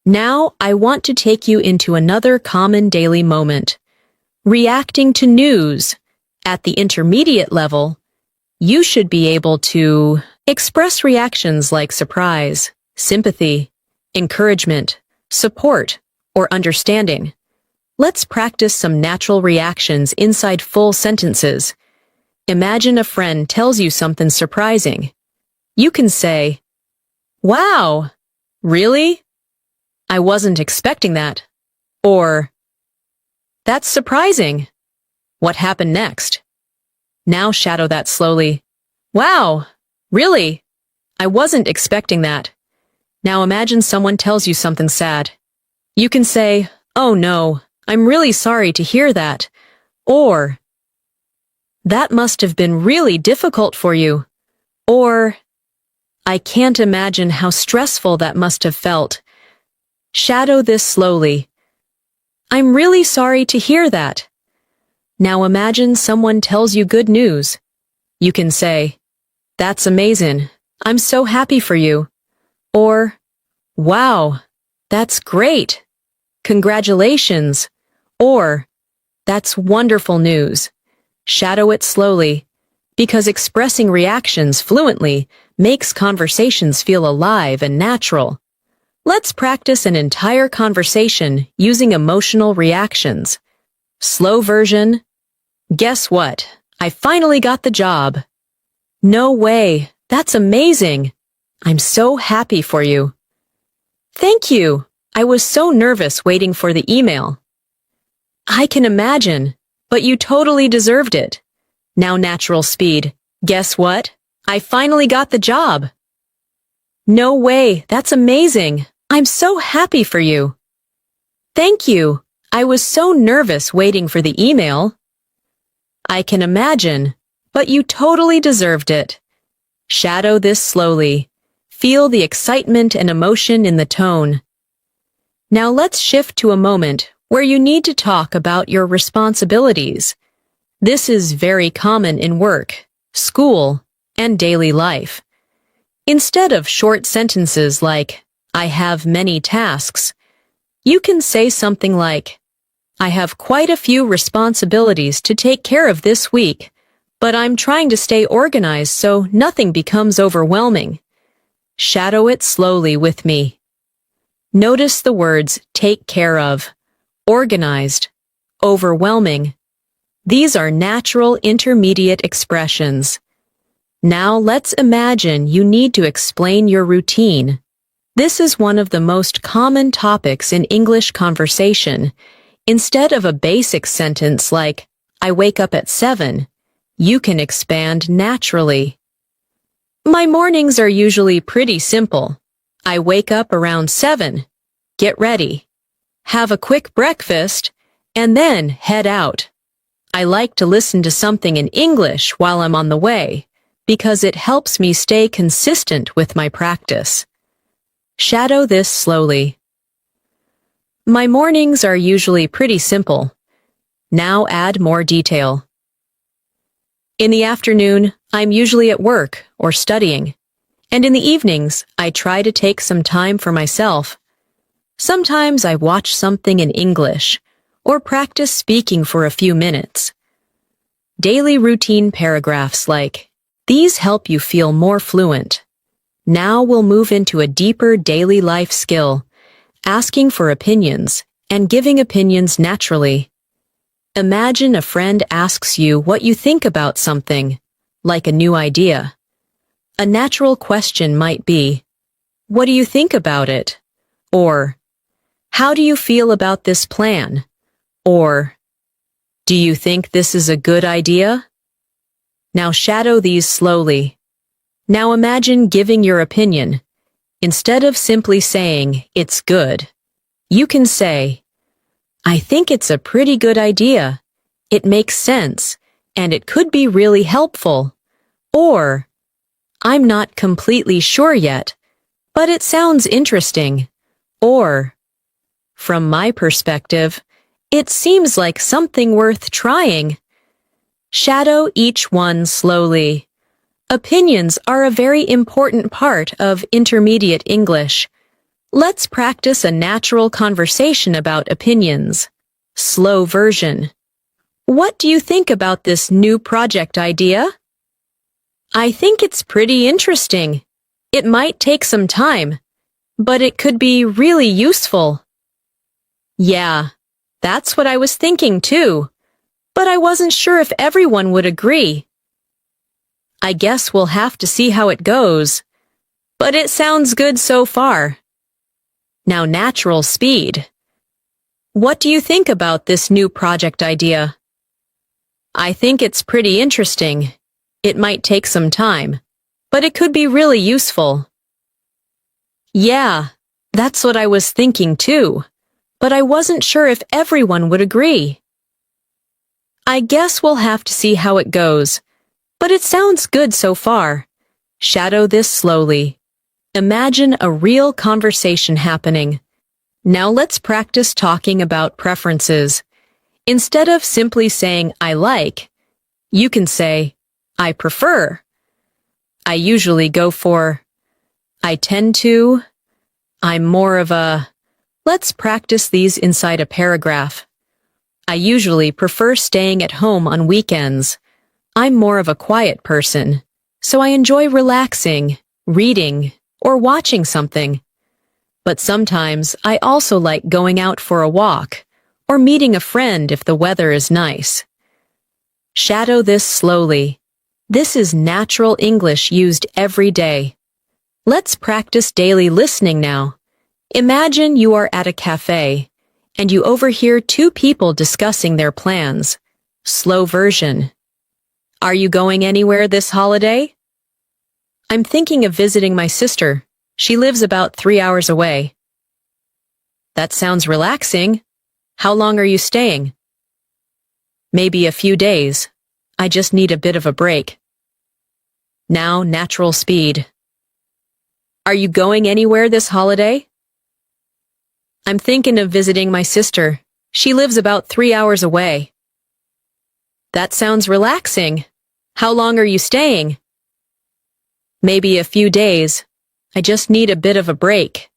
Now I want to take you into another common daily moment. Reacting to news. At the intermediate level, you should be able to express reactions like surprise, sympathy, encouragement, support, or understanding. Let's practice some natural reactions inside full sentences. Imagine a friend tells you something surprising. You can say, "Wow, really? I wasn't expecting that." Or, "That's surprising. What happened next?" Now shadow that slowly. "Wow, really? I wasn't expecting that." Now imagine someone tells you something sad. You can say, "Oh no, I'm really sorry to hear that." Or, That must have been really difficult for you. Or, I can't imagine how stressful that must have felt. Shadow this slowly. I'm really sorry to hear that. Now imagine someone tells you good news. You can say, "That's amazing. I'm so happy for you." Or, "Wow, that's great. Congratulations." Or, "That's wonderful news." Shadow it slowly, because expressing reactions fluently makes conversations feel alive and natural. Let's practice an entire conversation using emotional reactions. Slow version. Guess what? I finally got the job. No way. That's amazing. I'm so happy for you. Thank you. I was so nervous waiting for the email. I can imagine, but you totally deserved it. Now natural speed. Guess what? I finally got the job. No way. That's amazing. I'm so happy for you. Thank you. I was so nervous waiting for the email. I can imagine, but you totally deserved it. Shadow this slowly. Feel the excitement and emotion in the tone. Now let's shift to a moment where you need to talk about your responsibilities. This is very common in work, school, and daily life. Instead of short sentences like, "I have many tasks," you can say something like, "I have quite a few responsibilities to take care of this week, but I'm trying to stay organized so nothing becomes overwhelming." Shadow it slowly with me. Notice the words take care of, organized, overwhelming. These are natural intermediate expressions. Now let's imagine you need to explain your routine. This is one of the most common topics in English conversation. Instead of a basic sentence like, "I wake up at 7, you can expand naturally. My mornings are usually pretty simple. I wake up around 7, get ready, have a quick breakfast, and then head out. I like to listen to something in English while I'm on the way, because it helps me stay consistent with my practice." Shadow this slowly. My mornings are usually pretty simple. Now add more detail. In the afternoon, I'm usually at work or studying, and in the evenings, I try to take some time for myself. Sometimes I watch something in English or practice speaking for a few minutes. Daily routine paragraphs like, these help you feel more fluent. Now we'll move into a deeper daily life skill, asking for opinions and giving opinions naturally. Imagine a friend asks you what you think about something, like a new idea. A natural question might be, "What do you think about it?" Or, "How do you feel about this plan?" Or, "Do you think this is a good idea?" Now shadow these slowly. Now imagine giving your opinion. Instead of simply saying, "It's good," you can say, "I think it's a pretty good idea. It makes sense, and it could be really helpful." Or, "I'm not completely sure yet, but it sounds interesting." Or, "From my perspective, it seems like something worth trying." Shadow each one slowly. Opinions are a very important part of intermediate English. Let's practice a natural conversation about opinions. Slow version. What do you think about this new project idea? I think it's pretty interesting. It might take some time, but it could be really useful. Yeah, that's what I was thinking too, but I wasn't sure if everyone would agree. I guess we'll have to see how it goes, but it sounds good so far. Now natural speed. What do you think about this new project idea? I think it's pretty interesting. It might take some time, but it could be really useful. Yeah, that's what I was thinking too, but I wasn't sure if everyone would agree. I guess we'll have to see how it goes. But it sounds good so far. Shadow this slowly. Imagine a real conversation happening. Now let's practice talking about preferences. Instead of simply saying I like, you can say I prefer. I usually go for. I tend to. I'm more of a. Let's practice these inside a paragraph. I usually prefer staying at home on weekends. I'm more of a quiet person, so I enjoy relaxing, reading, or watching something. But sometimes I also like going out for a walk or meeting a friend if the weather is nice. Shadow this slowly. This is natural English used every day. Let's practice daily listening now. Imagine you are at a cafe and you overhear two people discussing their plans. Slow version. Are you going anywhere this holiday? I'm thinking of visiting my sister. She lives about 3 hours away. That sounds relaxing. How long are you staying? Maybe a few days. I just need a bit of a break. Now, natural speed. Are you going anywhere this holiday? I'm thinking of visiting my sister. She lives about 3 hours away. That sounds relaxing. How long are you staying? Maybe a few days. I just need a bit of a break.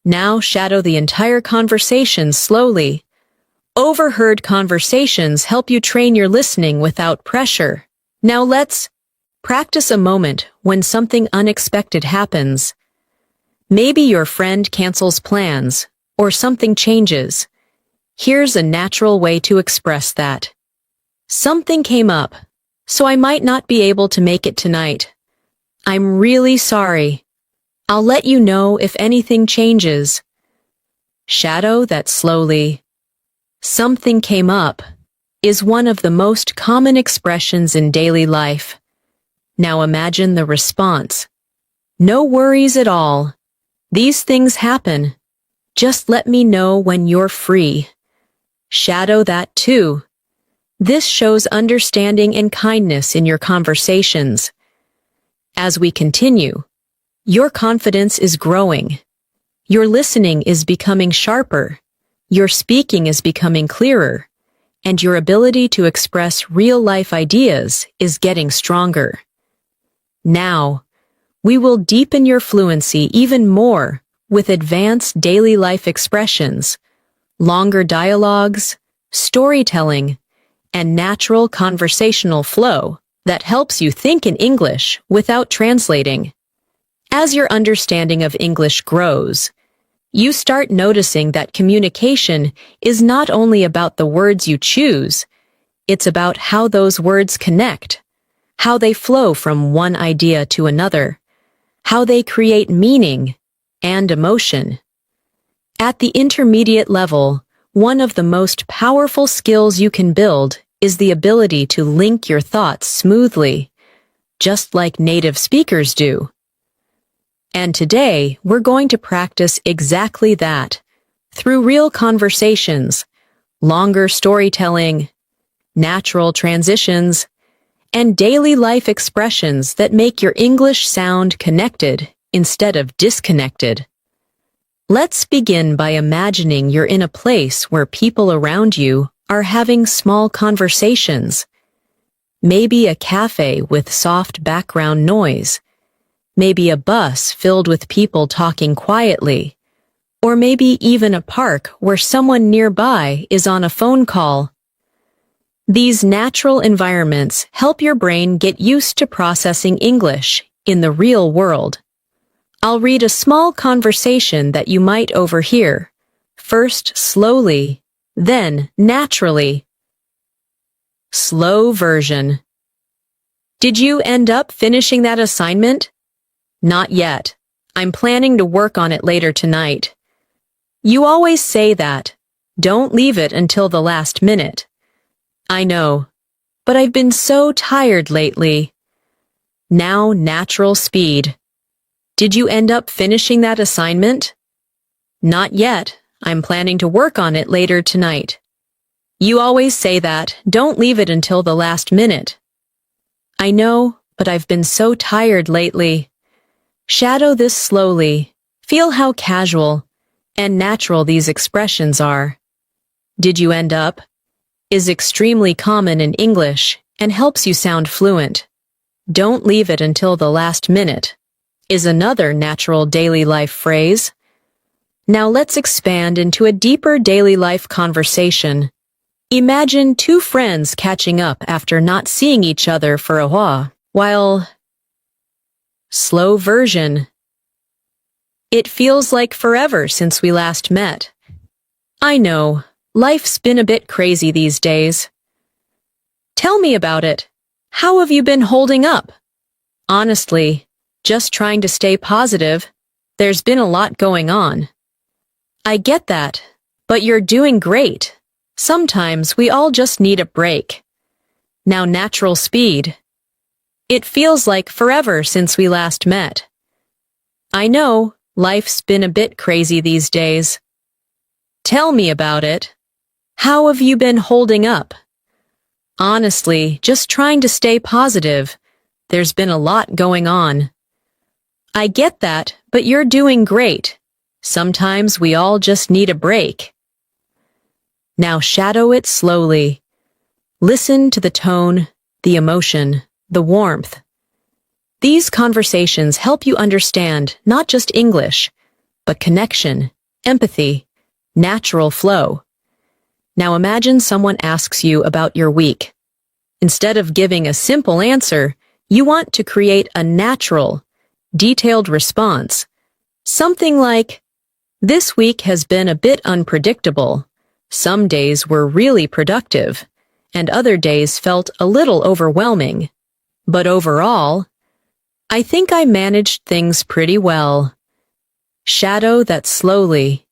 Now shadow the entire conversation slowly. Overheard conversations help you train your listening without pressure. Now let's practice a moment when something unexpected happens. Maybe your friend cancels plans, or something changes. Here's a natural way to express that. Something came up, so I might not be able to make it tonight. I'm really sorry. I'll let you know if anything changes. Shadow that slowly. Something came up is one of the most common expressions in daily life. Now imagine the response. No worries at all. These things happen. Just let me know when you're free. Shadow that too. This shows understanding and kindness in your conversations. As we continue, your confidence is growing. Your listening is becoming sharper. Your speaking is becoming clearer. And your ability to express real-life ideas is getting stronger. Now, we will deepen your fluency even more with advanced daily life expressions, longer dialogues, storytelling, and natural conversational flow that helps you think in English without translating. As your understanding of English grows, you start noticing that communication is not only about the words you choose, it's about how those words connect, how they flow from one idea to another, how they create meaning and emotion. At the intermediate level, one of the most powerful skills you can build is the ability to link your thoughts smoothly, just like native speakers do. And today, we're going to practice exactly that, through real conversations, longer storytelling, natural transitions, and daily life expressions that make your English sound connected instead of disconnected. Let's begin by imagining you're in a place where people around you are having small conversations. Maybe a cafe with soft background noise. Maybe a bus filled with people talking quietly. Or maybe even a park where someone nearby is on a phone call. These natural environments help your brain get used to processing English in the real world. I'll read a small conversation that you might overhear, first slowly, then naturally. Slow version. Did you end up finishing that assignment? Not yet. I'm planning to work on it later tonight. You always say that. Don't leave it until the last minute. I know, but I've been so tired lately. Now natural speed. Did you end up finishing that assignment? Not yet. I'm planning to work on it later tonight. You always say that. Don't leave it until the last minute. I know, but I've been so tired lately. Shadow this slowly. Feel how casual and natural these expressions are. Did you end up? Is extremely common in English and helps you sound fluent. Don't leave it until the last minute is another natural daily life phrase. Now let's expand into a deeper daily life conversation. Imagine two friends catching up after not seeing each other for a while. Slow version. It feels like forever since we last met. I know, life's been a bit crazy these days. Tell me about it. How have you been holding up? Honestly, just trying to stay positive. There's been a lot going on. I get that, but you're doing great. Sometimes we all just need a break. Now natural speed. It feels like forever since we last met. I know, life's been a bit crazy these days. Tell me about it. How have you been holding up? Honestly, just trying to stay positive. There's been a lot going on. I get that, but you're doing great. Sometimes we all just need a break. Now shadow it slowly. Listen to the tone, the emotion, the warmth. These conversations help you understand not just English, but connection, empathy, natural flow. Now imagine someone asks you about your week. Instead of giving a simple answer, you want to create a natural, detailed response. Something like, "This week has been a bit unpredictable. Some days were really productive, and other days felt a little overwhelming. But overall, I think I managed things pretty well." Shadow that slowly.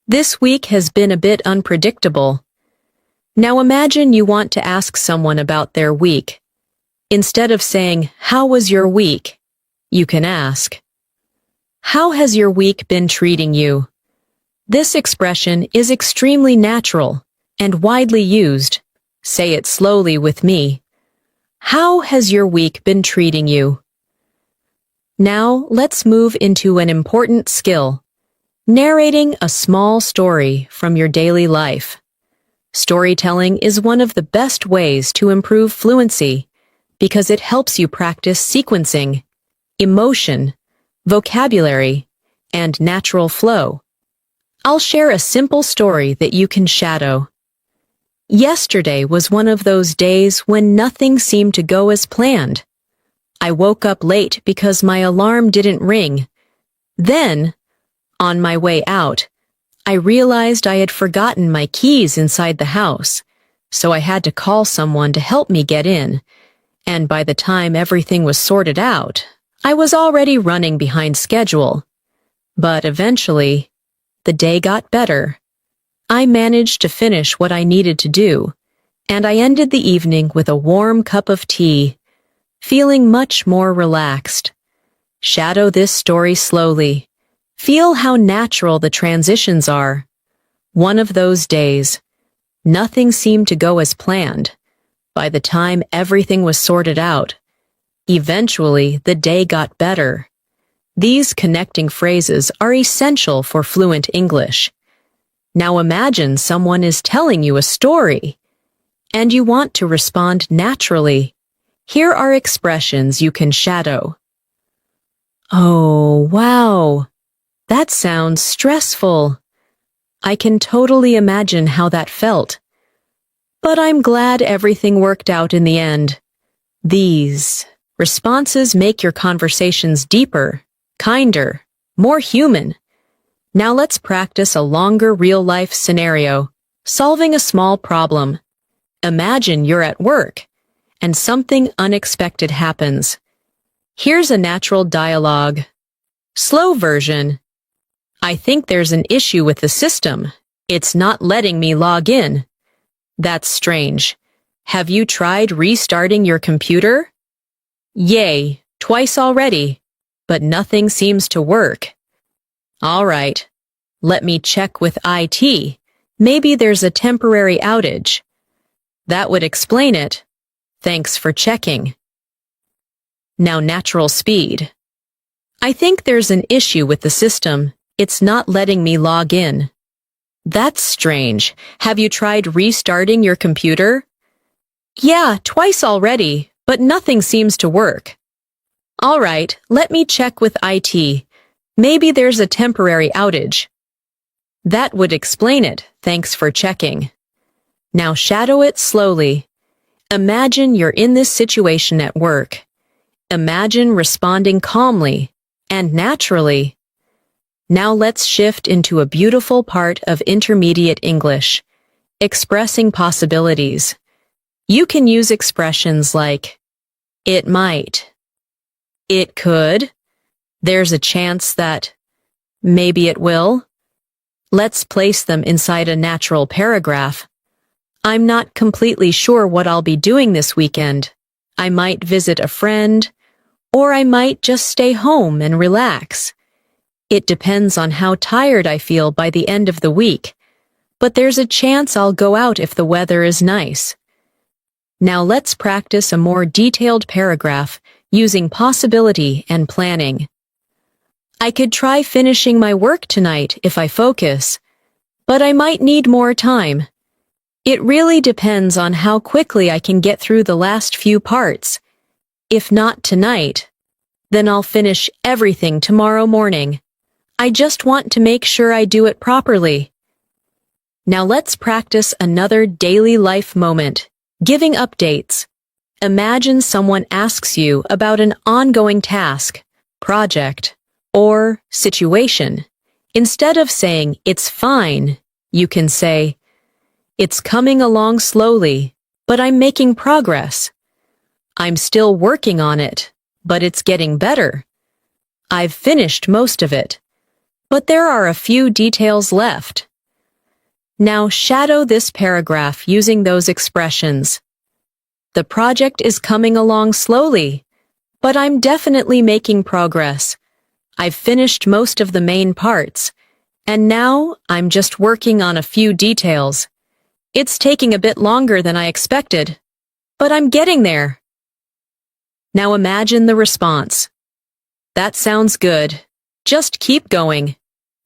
This week has been a bit unpredictable. Now imagine you want to ask someone about their week. Instead of saying, "How was your week?" you can ask, "How has your week been treating you?" This expression is extremely natural and widely used. Say it slowly with me. How has your week been treating you? Now let's move into an important skill. Narrating a small story from your daily life. Storytelling is one of the best ways to improve fluency because it helps you practice sequencing, emotion, vocabulary, and natural flow. I'll share a simple story that you can shadow. Yesterday was one of those days when nothing seemed to go as planned. I woke up late because my alarm didn't ring. Then, on my way out, I realized I had forgotten my keys inside the house, so I had to call someone to help me get in, and by the time everything was sorted out, I was already running behind schedule. But eventually, the day got better. I managed to finish what I needed to do, and I ended the evening with a warm cup of tea, feeling much more relaxed. Shadow this story slowly. Feel how natural the transitions are. One of those days. Nothing seemed to go as planned. By the time everything was sorted out, eventually the day got better. These connecting phrases are essential for fluent English. Now imagine someone is telling you a story, and you want to respond naturally. Here are expressions you can shadow. Oh, wow. That sounds stressful. I can totally imagine how that felt. But I'm glad everything worked out in the end. These responses make your conversations deeper, kinder, more human. Now let's practice a longer real-life scenario, solving a small problem. Imagine you're at work, and something unexpected happens. Here's a natural dialogue. Slow version. I think there's an issue with the system. It's not letting me log in. That's strange. Have you tried restarting your computer? Yay, twice already, but nothing seems to work. All right, let me check with IT. Maybe there's a temporary outage. That would explain it. Thanks for checking. Now natural speed. I think there's an issue with the system. It's not letting me log in. That's strange. Have you tried restarting your computer? Yeah, twice already, but nothing seems to work. All right, let me check with IT. Maybe there's a temporary outage. That would explain it. Thanks for checking. Now shadow it slowly. Imagine you're in this situation at work. Imagine responding calmly and naturally. Now let's shift into a beautiful part of intermediate English, expressing possibilities. You can use expressions like, it might, it could, there's a chance that, maybe it will. Let's place them inside a natural paragraph. I'm not completely sure what I'll be doing this weekend. I might visit a friend, or I might just stay home and relax. It depends on how tired I feel by the end of the week, but there's a chance I'll go out if the weather is nice. Now let's practice a more detailed paragraph using possibility and planning. I could try finishing my work tonight if I focus, but I might need more time. It really depends on how quickly I can get through the last few parts. If not tonight, then I'll finish everything tomorrow morning. I just want to make sure I do it properly. Now let's practice another daily life moment, giving updates. Imagine someone asks you about an ongoing task, project, or situation. Instead of saying, it's fine, you can say, it's coming along slowly, but I'm making progress. I'm still working on it, but it's getting better. I've finished most of it, but there are a few details left. Now shadow this paragraph using those expressions. The project is coming along slowly, but I'm definitely making progress. I've finished most of the main parts, and now I'm just working on a few details. It's taking a bit longer than I expected, but I'm getting there. Now imagine the response. That sounds good. Just keep going.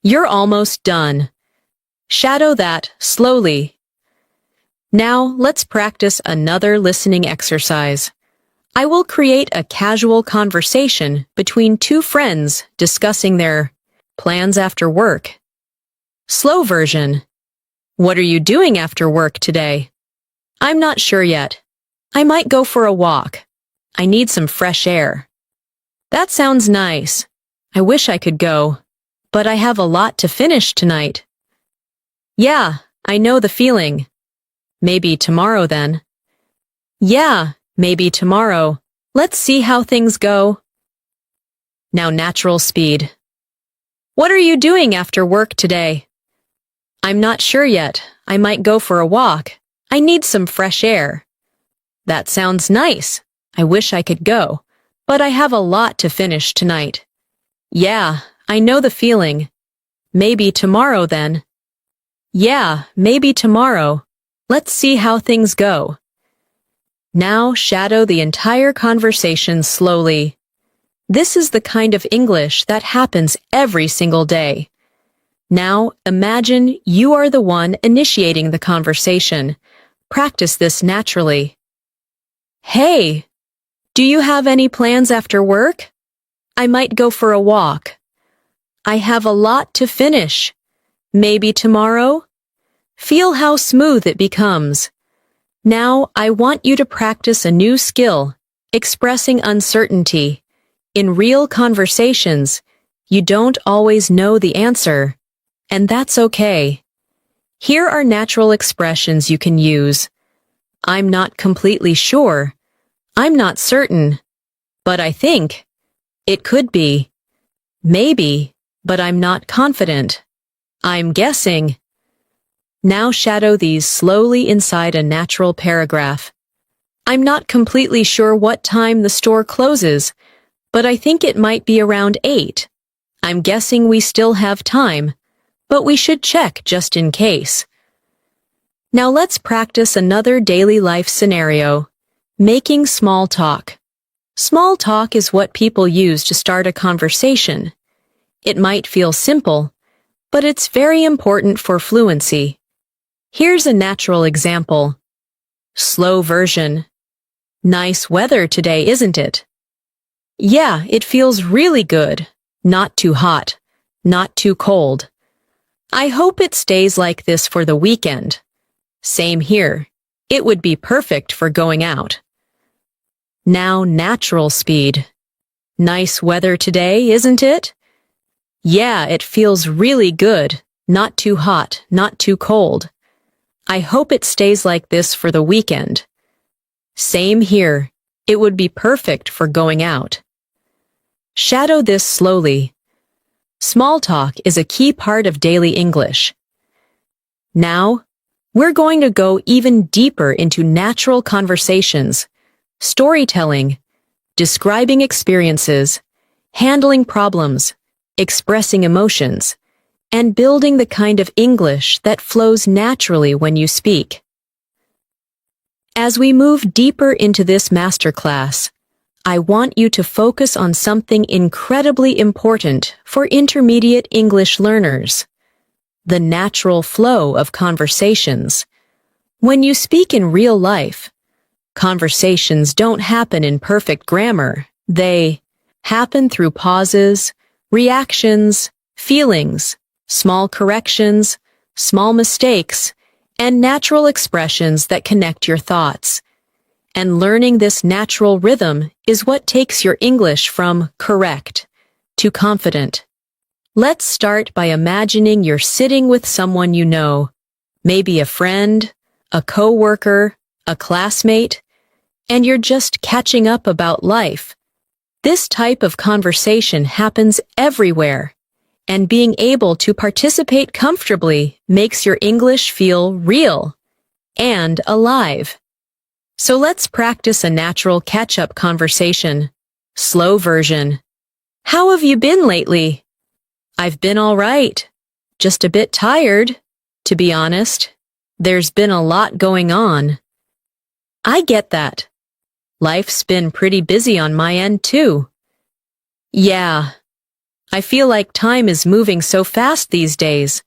You're almost done. Shadow that slowly. Now let's practice another listening exercise. I will create a casual conversation between two friends discussing their plans after work. Slow version. What are you doing after work today? I'm not sure yet. I might go for a walk. I need some fresh air. That sounds nice. I wish I could go, but I have a lot to finish tonight. Yeah, I know the feeling. Maybe tomorrow then. Yeah, maybe tomorrow. Let's see how things go. Now natural speed. What are you doing after work today? I'm not sure yet. I might go for a walk. I need some fresh air. That sounds nice. I wish I could go, but I have a lot to finish tonight. Yeah, I know the feeling. Maybe tomorrow then. Yeah, maybe tomorrow. Let's see how things go. Now shadow the entire conversation slowly. This is the kind of English that happens every single day. Now imagine you are the one initiating the conversation. Practice this naturally. Hey, do you have any plans after work? I might go for a walk. I have a lot to finish. Maybe tomorrow? Feel how smooth it becomes. Now I want you to practice a new skill, expressing uncertainty. In real conversations, you don't always know the answer, and that's okay. Here are natural expressions you can use. I'm not completely sure. I'm not certain. But I think. It could be. Maybe, but I'm not confident. I'm guessing. Now shadow these slowly inside a natural paragraph. I'm not completely sure what time the store closes, but I think it might be around 8. I'm guessing we still have time, but we should check just in case. Now let's practice another daily life scenario. Making small talk. Small talk is what people use to start a conversation. It might feel simple, but it's very important for fluency. Here's a natural example. Slow version. Nice weather today, isn't it? Yeah, it feels really good. Not too hot, not too cold. I hope it stays like this for the weekend. Same here. It would be perfect for going out. Now natural speed. Nice weather today, isn't it? Yeah, it feels really good. Not too hot, not too cold. I hope it stays like this for the weekend. Same here. It would be perfect for going out. Shadow this slowly. Small talk is a key part of daily English. Now, we're going to go even deeper into natural conversations, storytelling, describing experiences, handling problems, expressing emotions, and building the kind of English that flows naturally when you speak. As we move deeper into this masterclass, I want you to focus on something incredibly important for intermediate English learners: the natural flow of conversations. When you speak in real life, conversations don't happen in perfect grammar. They happen through pauses, reactions, feelings, small corrections, small mistakes, and natural expressions that connect your thoughts. And learning this natural rhythm is what takes your English from correct to confident. Let's start by imagining you're sitting with someone you know, maybe a friend, a coworker, a classmate, and you're just catching up about life. This type of conversation happens everywhere, and being able to participate comfortably makes your English feel real and alive. So let's practice a natural catch-up conversation. Slow version. How have you been lately? I've been all right. Just a bit tired, to be honest. There's been a lot going on. I get that. Life's been pretty busy on my end too. Yeah. I feel like time is moving so fast these days.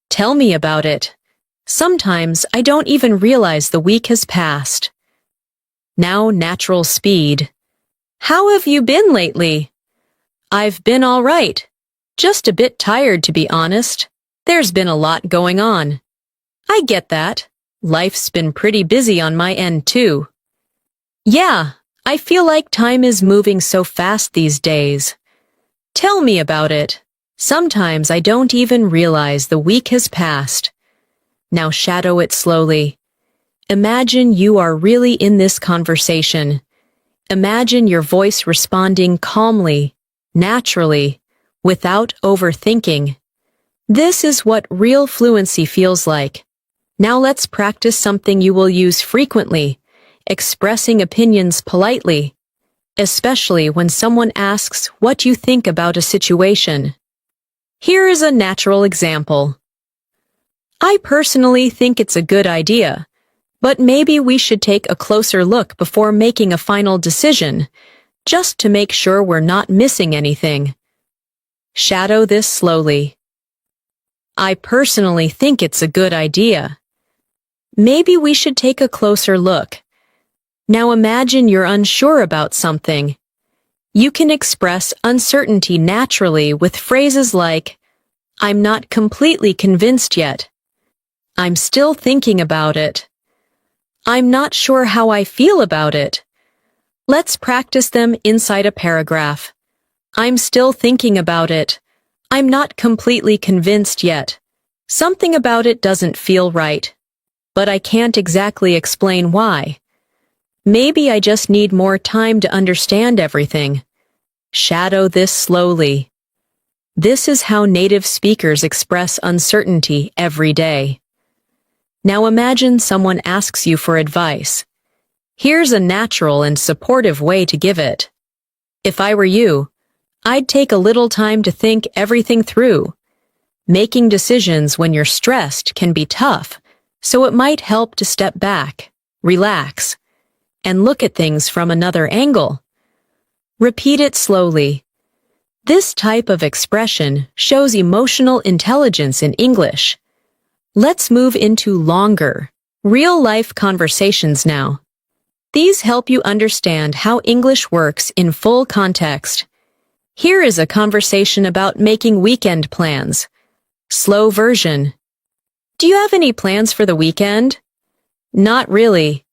Tell me about it. Sometimes I don't even realize the week has passed. Now natural speed. How have you been lately? I've been all right. Just a bit tired, to be honest. There's been a lot going on. I get that. Life's been pretty busy on my end too. Yeah, I feel like time is moving so fast these days. Tell me about it. Sometimes I don't even realize the week has passed. Now shadow it slowly. Imagine you are really in this conversation. Imagine your voice responding calmly, naturally, without overthinking. This is what real fluency feels like. Now let's practice something you will use frequently, expressing opinions politely, especially when someone asks what you think about a situation. Here is a natural example. I personally think it's a good idea, but maybe we should take a closer look before making a final decision, just to make sure we're not missing anything. Shadow this slowly. I personally think it's a good idea. Maybe we should take a closer look. Now imagine you're unsure about something. You can express uncertainty naturally with phrases like, I'm not completely convinced yet. I'm still thinking about it. I'm not sure how I feel about it. Let's practice them inside a paragraph. I'm still thinking about it. I'm not completely convinced yet. Something about it doesn't feel right, but I can't exactly explain why. Maybe I just need more time to understand everything. Shadow this slowly. This is how native speakers express uncertainty every day. Now imagine someone asks you for advice. Here's a natural and supportive way to give it. If I were you, I'd take a little time to think everything through. Making decisions when you're stressed can be tough, so it might help to step back, relax, and look at things from another angle. Repeat it slowly. This type of expression shows emotional intelligence in English. Let's move into longer, real-life conversations now. These help you understand how English works in full context. Here is a conversation about making weekend plans. Slow version. Do you have any plans for the weekend? Not really.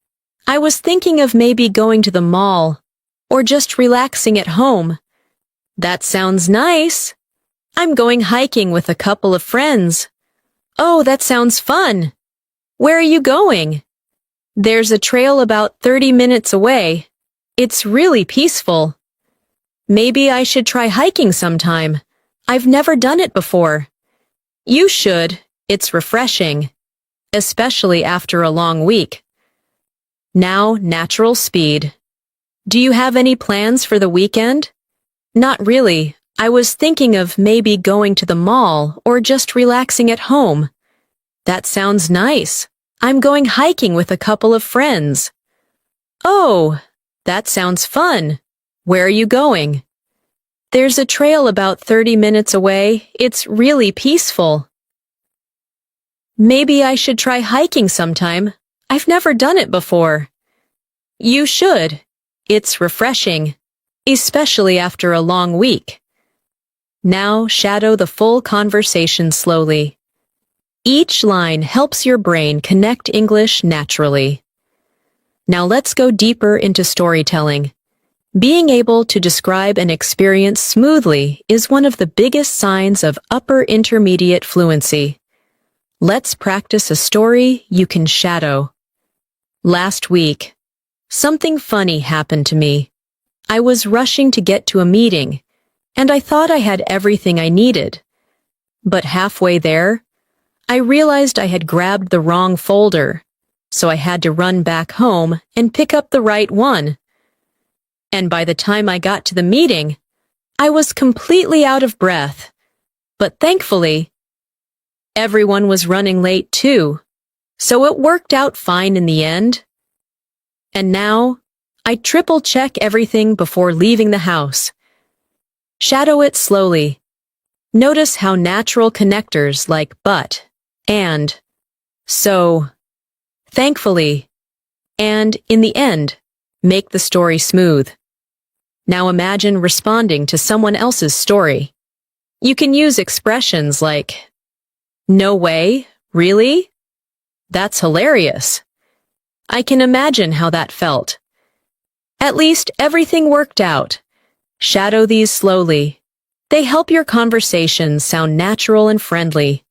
I was thinking of maybe going to the mall or just relaxing at home. That sounds nice. I'm going hiking with a couple of friends. Oh, that sounds fun. Where are you going? There's a trail about 30 minutes away. It's really peaceful. Maybe I should try hiking sometime. I've never done it before. You should. It's refreshing, especially after a long week. Now, natural speed. Do you have any plans for the weekend? Not really. I was thinking of maybe going to the mall or just relaxing at home. That sounds nice. I'm going hiking with a couple of friends. Oh, that sounds fun. Where are you going? There's a trail about 30 minutes away. It's really peaceful. Maybe I should try hiking sometime. I've never done it before. You should. It's refreshing, especially after a long week. Now shadow the full conversation slowly. Each line helps your brain connect English naturally. Now let's go deeper into storytelling. Being able to describe an experience smoothly is one of the biggest signs of upper intermediate fluency. Let's practice a story you can shadow. Last week, something funny happened to me. I was rushing to get to a meeting, and I thought I had everything I needed. But halfway there, I realized I had grabbed the wrong folder, so I had to run back home and pick up the right one. And by the time I got to the meeting, I was completely out of breath. But thankfully, everyone was running late too, so it worked out fine in the end. And now, I triple-check everything before leaving the house. Shadow it slowly. Notice how natural connectors like but, and, so, thankfully, and, in the end, make the story smooth. Now imagine responding to someone else's story. You can use expressions like, "No way, really? That's hilarious. I can imagine how that felt. At least everything worked out." Shadow these slowly. They help your conversations sound natural and friendly.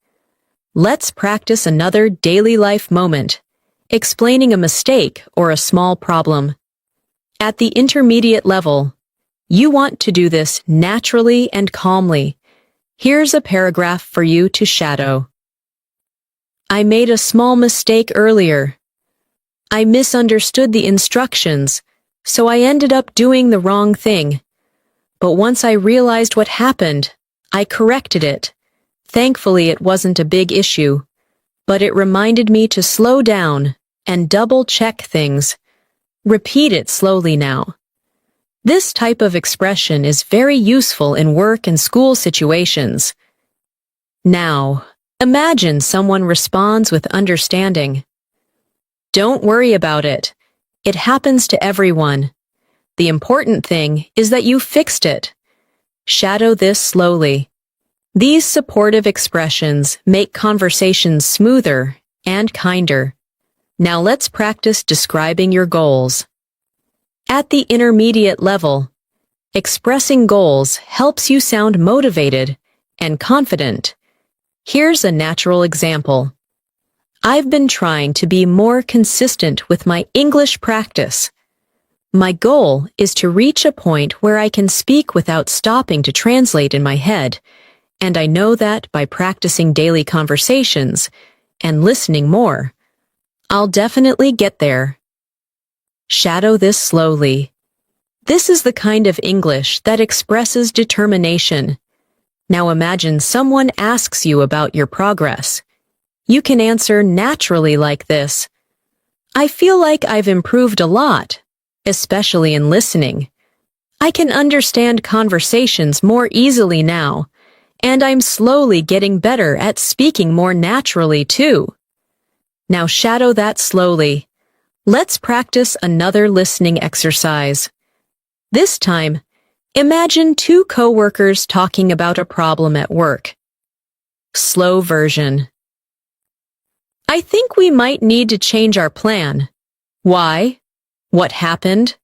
Let's practice another daily life moment, explaining a mistake or a small problem. At the intermediate level, you want to do this naturally and calmly. Here's a paragraph for you to shadow. I made a small mistake earlier. I misunderstood the instructions, so I ended up doing the wrong thing. But once I realized what happened, I corrected it. Thankfully, it wasn't a big issue, but it reminded me to slow down and double-check things. Repeat it slowly now. This type of expression is very useful in work and school situations. Now, imagine someone responds with understanding. Don't worry about it. It happens to everyone. The important thing is that you fixed it. Shadow this slowly. These supportive expressions make conversations smoother and kinder. Now let's practice describing your goals. At the intermediate level, expressing goals helps you sound motivated and confident. Here's a natural example. I've been trying to be more consistent with my English practice. My goal is to reach a point where I can speak without stopping to translate in my head, and I know that by practicing daily conversations and listening more, I'll definitely get there. Shadow this slowly. This is the kind of English that expresses determination. Now imagine someone asks you about your progress. you can answer naturally like this. I feel like I've improved a lot, especially in listening. I can understand conversations more easily now, and I'm slowly getting better at speaking more naturally too. Now shadow that slowly. Let's practice another listening exercise. This time, imagine two coworkers talking about a problem at work. Slow version. I think we might need to change our plan. Why? What happened?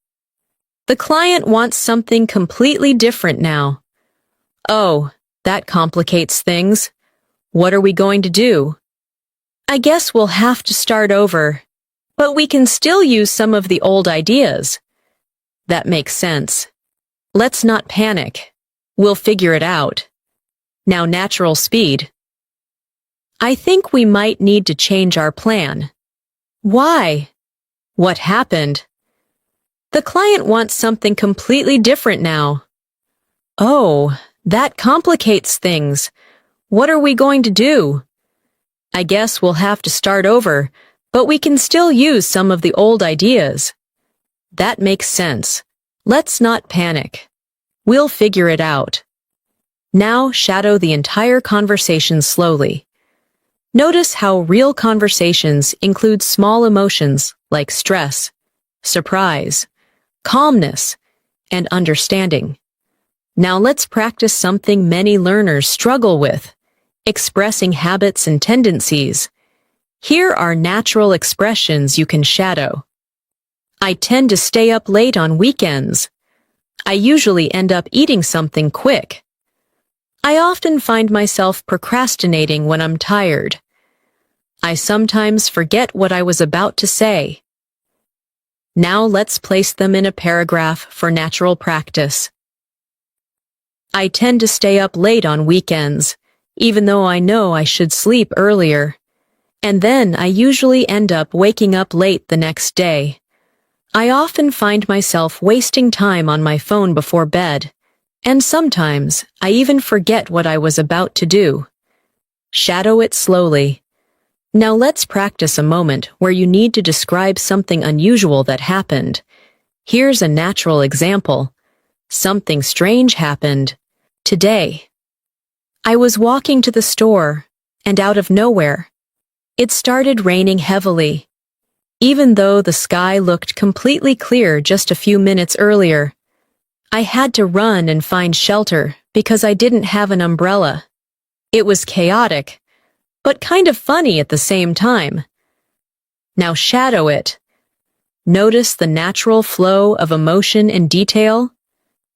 The client wants something completely different now. Oh, that complicates things. What are we going to do? I guess we'll have to start over, but we can still use some of the old ideas. That makes sense. Let's not panic. We'll figure it out. Now natural speed. I think we might need to change our plan. Why? What happened? The client wants something completely different now. Oh, that complicates things. What are we going to do? I guess we'll have to start over, but we can still use some of the old ideas. That makes sense. Let's not panic. We'll figure it out. Now shadow the entire conversation slowly. Notice how real conversations include small emotions like stress, surprise, calmness, and understanding. Now let's practice something many learners struggle with, expressing habits and tendencies. Here are natural expressions you can shadow. I tend to stay up late on weekends. I usually end up eating something quick. I often find myself procrastinating when I'm tired. I sometimes forget what I was about to say. Now let's place them in a paragraph for natural practice. I tend to stay up late on weekends, even though I know I should sleep earlier. And then I usually end up waking up late the next day. I often find myself wasting time on my phone before bed, and sometimes I even forget what I was about to do. Shadow it slowly. Now let's practice a moment where you need to describe something unusual that happened. Here's a natural example. Something strange happened today. I was walking to the store, and out of nowhere, it started raining heavily. Even though the sky looked completely clear just a few minutes earlier, I had to run and find shelter because I didn't have an umbrella. It was chaotic, but kind of funny at the same time. Now shadow it. Notice the natural flow of emotion and detail.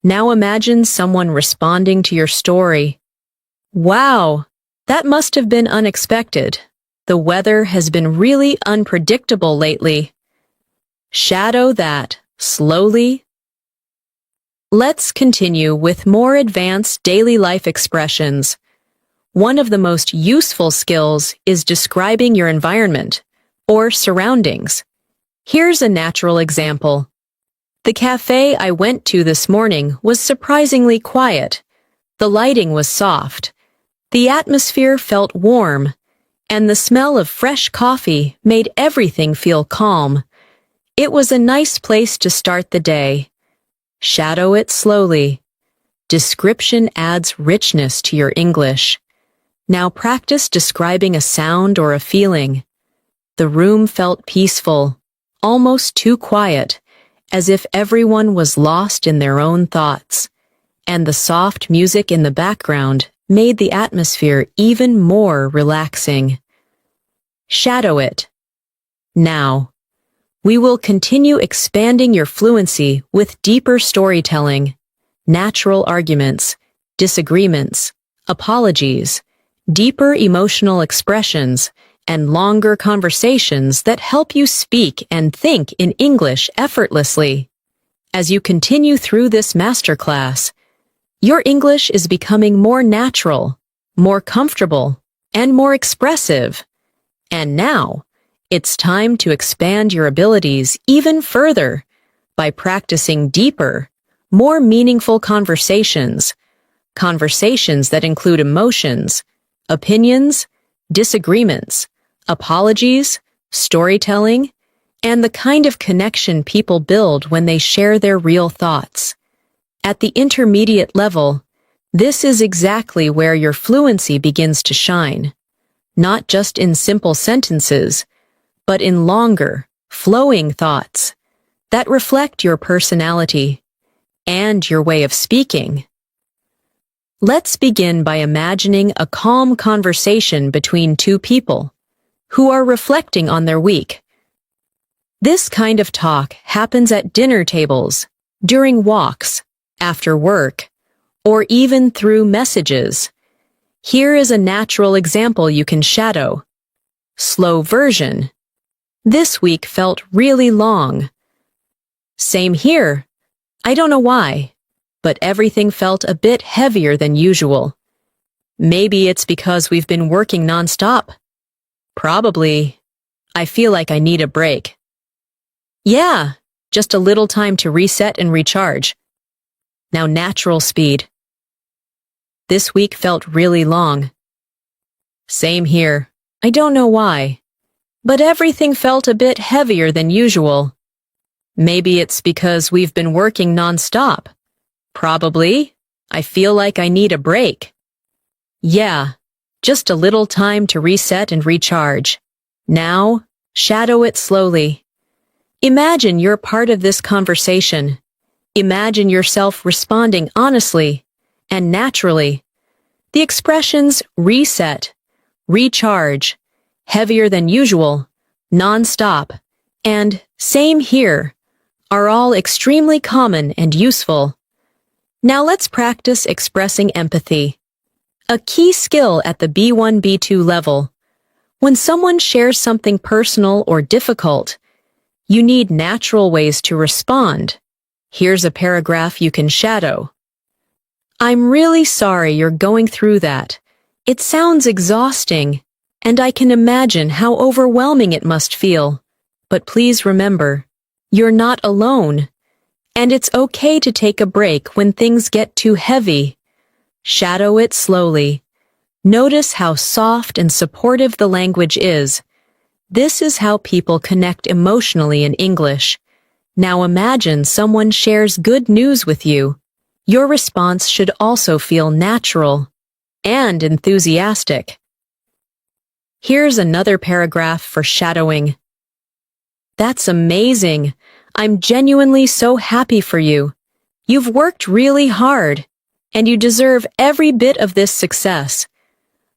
Now imagine someone responding to your story. Wow, that must have been unexpected. The weather has been really unpredictable lately. Shadow that slowly. Let's continue with more advanced daily life expressions. One of the most useful skills is describing your environment or surroundings. Here's a natural example. The cafe I went to this morning was surprisingly quiet. The lighting was soft. The atmosphere felt warm, and the smell of fresh coffee made everything feel calm. It was a nice place to start the day. Shadow it slowly. Description adds richness to your English. Now practice describing a sound or a feeling. The room felt peaceful, almost too quiet, as if everyone was lost in their own thoughts, and the soft music in the background made the atmosphere even more relaxing. Shadow it. Now, we will continue expanding your fluency with deeper storytelling, natural arguments, disagreements, apologies, deeper emotional expressions, and longer conversations that help you speak and think in English effortlessly. As you continue through this masterclass, your English is becoming more natural, more comfortable, and more expressive. And now, it's time to expand your abilities even further by practicing deeper, more meaningful conversations that include emotions, opinions, disagreements, apologies, storytelling, and the kind of connection people build when they share their real thoughts. At the intermediate level, this is exactly where your fluency begins to shine, not just in simple sentences, but in longer, flowing thoughts that reflect your personality and your way of speaking. Let's begin by imagining a calm conversation between two people who are reflecting on their week. This kind of talk happens at dinner tables, during walks, after work, or even through messages. Here is a natural example you can shadow. Slow version. This week felt really long. Same here. I don't know why, but everything felt a bit heavier than usual. Maybe it's because we've been working nonstop. Probably. I feel like I need a break. Yeah, just a little time to reset and recharge. Now natural speed. This week felt really long. Same here. I don't know why, but everything felt a bit heavier than usual. Maybe it's because we've been working nonstop. Probably. I feel like I need a break. Yeah, just a little time to reset and recharge. Now, shadow it slowly. Imagine you're part of this conversation. Imagine yourself responding honestly and naturally. The expressions reset, recharge, heavier than usual, non-stop, and same here are all extremely common and useful. Now let's practice expressing empathy. A key skill at the B1, B2 level. When someone shares something personal or difficult, you need natural ways to respond. Here's a paragraph you can shadow. I'm really sorry you're going through that. It sounds exhausting, and I can imagine how overwhelming it must feel. But please remember, you're not alone, and it's okay to take a break when things get too heavy. Shadow it slowly. Notice how soft and supportive the language is. This is how people connect emotionally in English. Now imagine someone shares good news with you. Your response should also feel natural and enthusiastic. Here's another paragraph for shadowing. That's amazing. I'm genuinely so happy for you. You've worked really hard, and you deserve every bit of this success.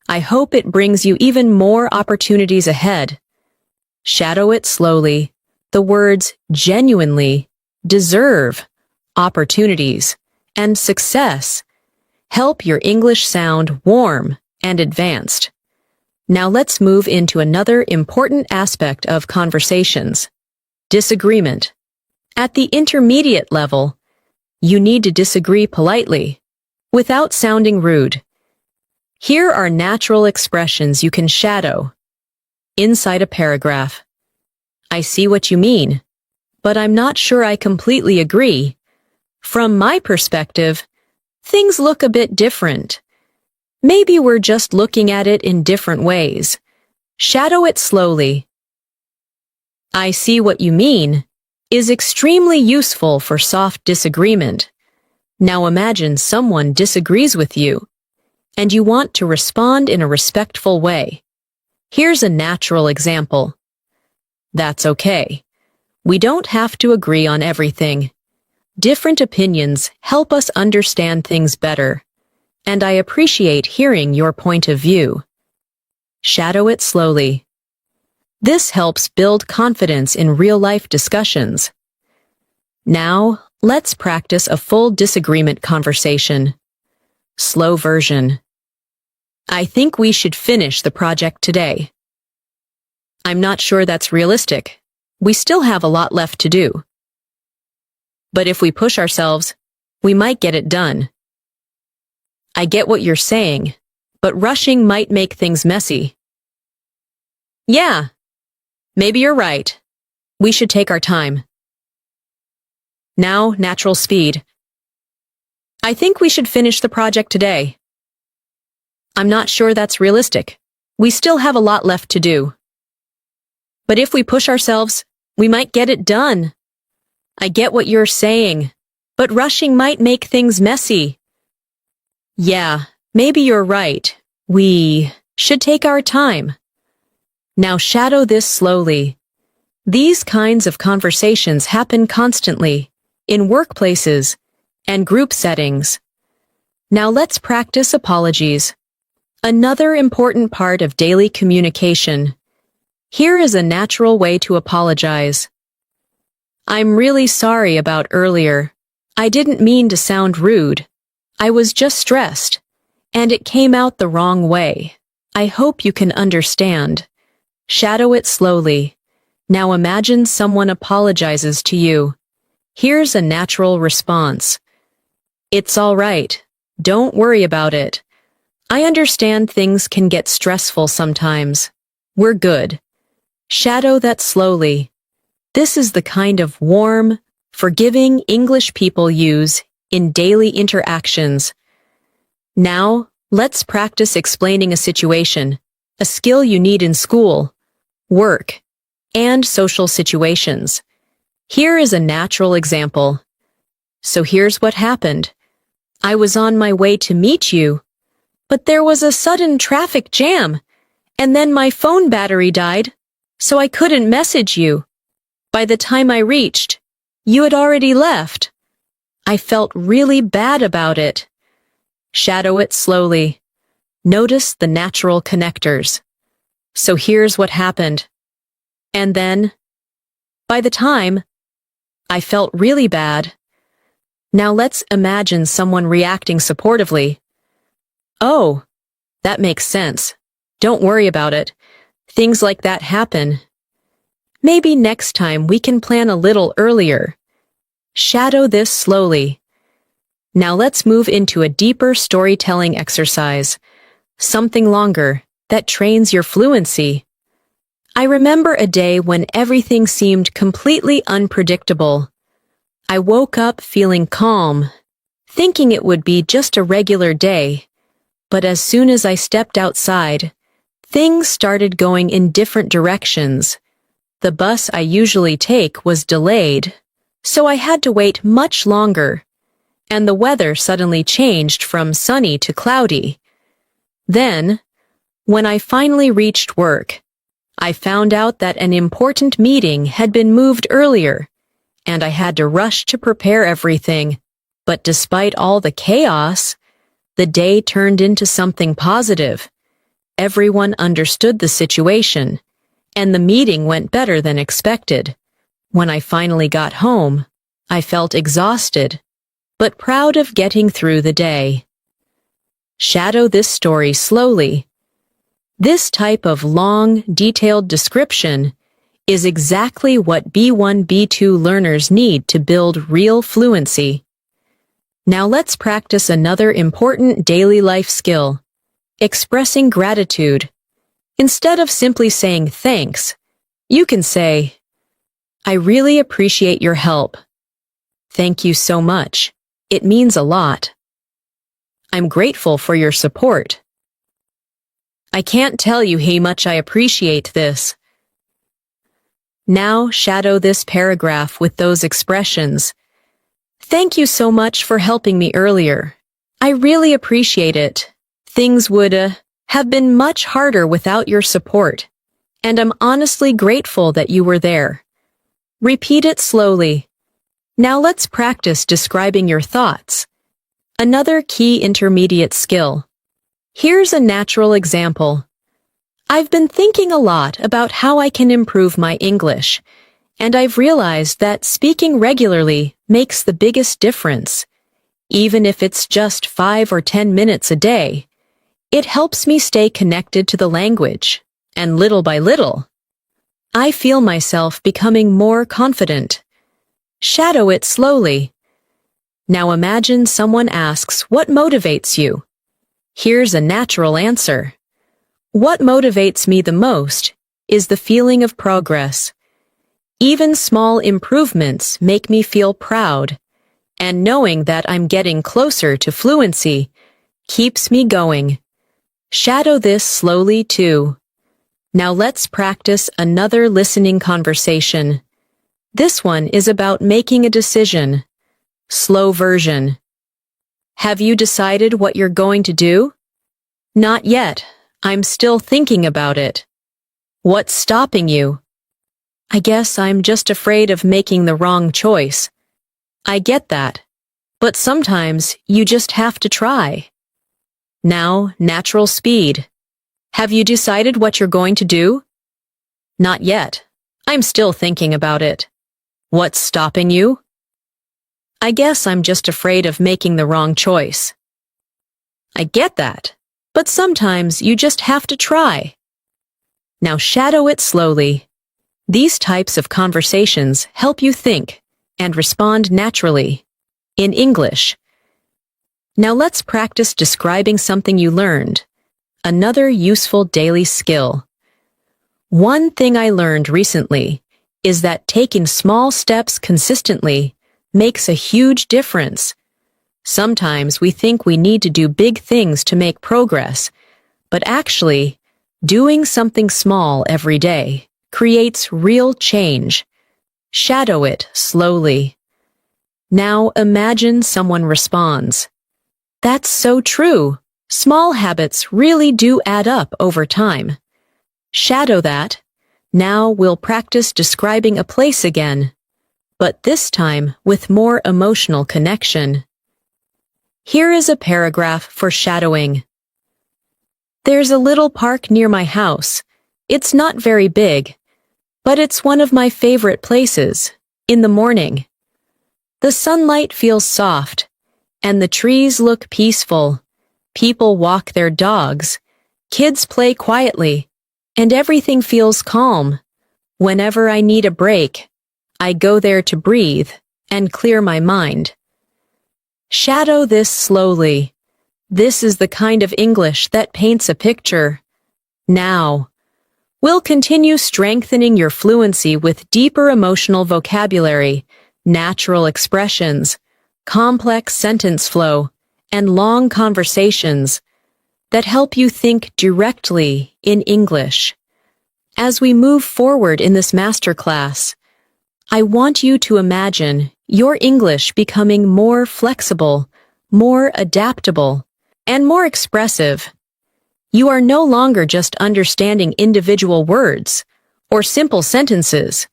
I hope it brings you even more opportunities ahead. Shadow it slowly. The words genuinely, deserve, opportunities, and success help your English sound warm and advanced. Now let's move into another important aspect of conversations. Disagreement. At the intermediate level, you need to disagree politely, without sounding rude. Here are natural expressions you can shadow. Inside a paragraph. I see what you mean, but I'm not sure I completely agree. From my perspective, things look a bit different. Maybe we're just looking at it in different ways. Shadow it slowly. I see what you mean is extremely useful for soft disagreement. Now imagine someone disagrees with you, and you want to respond in a respectful way. Here's a natural example. That's okay. We don't have to agree on everything. Different opinions help us understand things better, and I appreciate hearing your point of view. Shadow it slowly. This helps build confidence in real-life discussions. Now, let's practice a full disagreement conversation. Slow version. I think we should finish the project today. I'm not sure that's realistic. We still have a lot left to do. But if we push ourselves, we might get it done. I get what you're saying, but rushing might make things messy. Yeah, maybe you're right. We should take our time. Now, natural speed. I think we should finish the project today. I'm not sure that's realistic. We still have a lot left to do. But if we push ourselves, we might get it done. I get what you're saying, but rushing might make things messy. Yeah, maybe you're right. We should take our time. Now shadow this slowly. These kinds of conversations happen constantly, in workplaces and group settings. Now let's practice apologies. Another important part of daily communication. Here is a natural way to apologize. I'm really sorry about earlier. I didn't mean to sound rude. I was just stressed, and it came out the wrong way. I hope you can understand. Shadow it slowly. Now imagine someone apologizes to you. Here's a natural response. It's all right. Don't worry about it. I understand things can get stressful sometimes. We're good. Shadow that slowly. This is the kind of warm, forgiving English people use in daily interactions. Now, let's practice explaining a situation, a skill you need in school, work, and social situations. Here is a natural example. So here's what happened. I was on my way to meet you, but there was a sudden traffic jam, and then my phone battery died, so I couldn't message you. By the time I reached, you had already left. I felt really bad about it. Shadow it slowly. Notice the natural connectors. So here's what happened. And then, by the time, I felt really bad. Now let's imagine someone reacting supportively. Oh, that makes sense. Don't worry about it. Things like that happen. Maybe next time we can plan a little earlier. Shadow this slowly. Now let's move into a deeper storytelling exercise. Something longer that trains your fluency. I remember a day when everything seemed completely unpredictable. I woke up feeling calm, thinking it would be just a regular day. But as soon as I stepped outside, things started going in different directions. The bus I usually take was delayed, so I had to wait much longer, and the weather suddenly changed from sunny to cloudy. Then, when I finally reached work, I found out that an important meeting had been moved earlier, and I had to rush to prepare everything. But despite all the chaos, the day turned into something positive. Everyone understood the situation, and the meeting went better than expected. When I finally got home, I felt exhausted, but proud of getting through the day. Shadow this story slowly. This type of long, detailed description is exactly what B1, B2 learners need to build real fluency. Now let's practice another important daily life skill, expressing gratitude. Instead of simply saying thanks, you can say, I really appreciate your help. Thank you so much. It means a lot. I'm grateful for your support. I can't tell you how much I appreciate this. Now shadow this paragraph with those expressions. Thank you so much for helping me earlier. I really appreciate it. Things would have been much harder without your support, and I'm honestly grateful that you were there. Repeat it slowly. Now let's practice describing your thoughts. Another key intermediate skill. Here's a natural example. I've been thinking a lot about how I can improve my English, and I've realized that speaking regularly makes the biggest difference. Even if it's just 5 or 10 minutes a day, it helps me stay connected to the language, and little by little, I feel myself becoming more confident. Shadow it slowly. Now imagine someone asks, what motivates you? Here's a natural answer. What motivates me the most is the feeling of progress. Even small improvements make me feel proud, and knowing that I'm getting closer to fluency keeps me going. Shadow this slowly too. Now let's practice another listening conversation. This one is about making a decision. Slow version. Have you decided what you're going to do? Not yet. I'm still thinking about it. What's stopping you? I guess I'm just afraid of making the wrong choice. I get that. But sometimes you just have to try. Now, natural speed. Have you decided what you're going to do? Not yet. I'm still thinking about it. What's stopping you? I guess I'm just afraid of making the wrong choice. I get that. But sometimes you just have to try. Now shadow it slowly. These types of conversations help you think and respond naturally. In English. Now let's practice describing something you learned. Another useful daily skill. One thing I learned recently is that taking small steps consistently makes a huge difference. Sometimes we think we need to do big things to make progress, but actually, doing something small every day creates real change. Shadow it slowly. Now imagine someone responds. That's so true. Small habits really do add up over time. Shadow that. Now we'll practice describing a place again, but this time with more emotional connection. Here is a paragraph for shadowing. There's a little park near my house. It's not very big, but it's one of my favorite places. In the morning, the sunlight feels soft, and the trees look peaceful. People walk their dogs, kids play quietly, and everything feels calm. Whenever I need a break, I go there to breathe and clear my mind. Shadow this slowly. This is the kind of English that paints a picture. Now, we'll continue strengthening your fluency with deeper emotional vocabulary, natural expressions, complex sentence flow, and long conversations that help you think directly in English. As we move forward in this masterclass, I want you to imagine your English becoming more flexible, more adaptable, and more expressive. You are no longer just understanding individual words or simple sentences.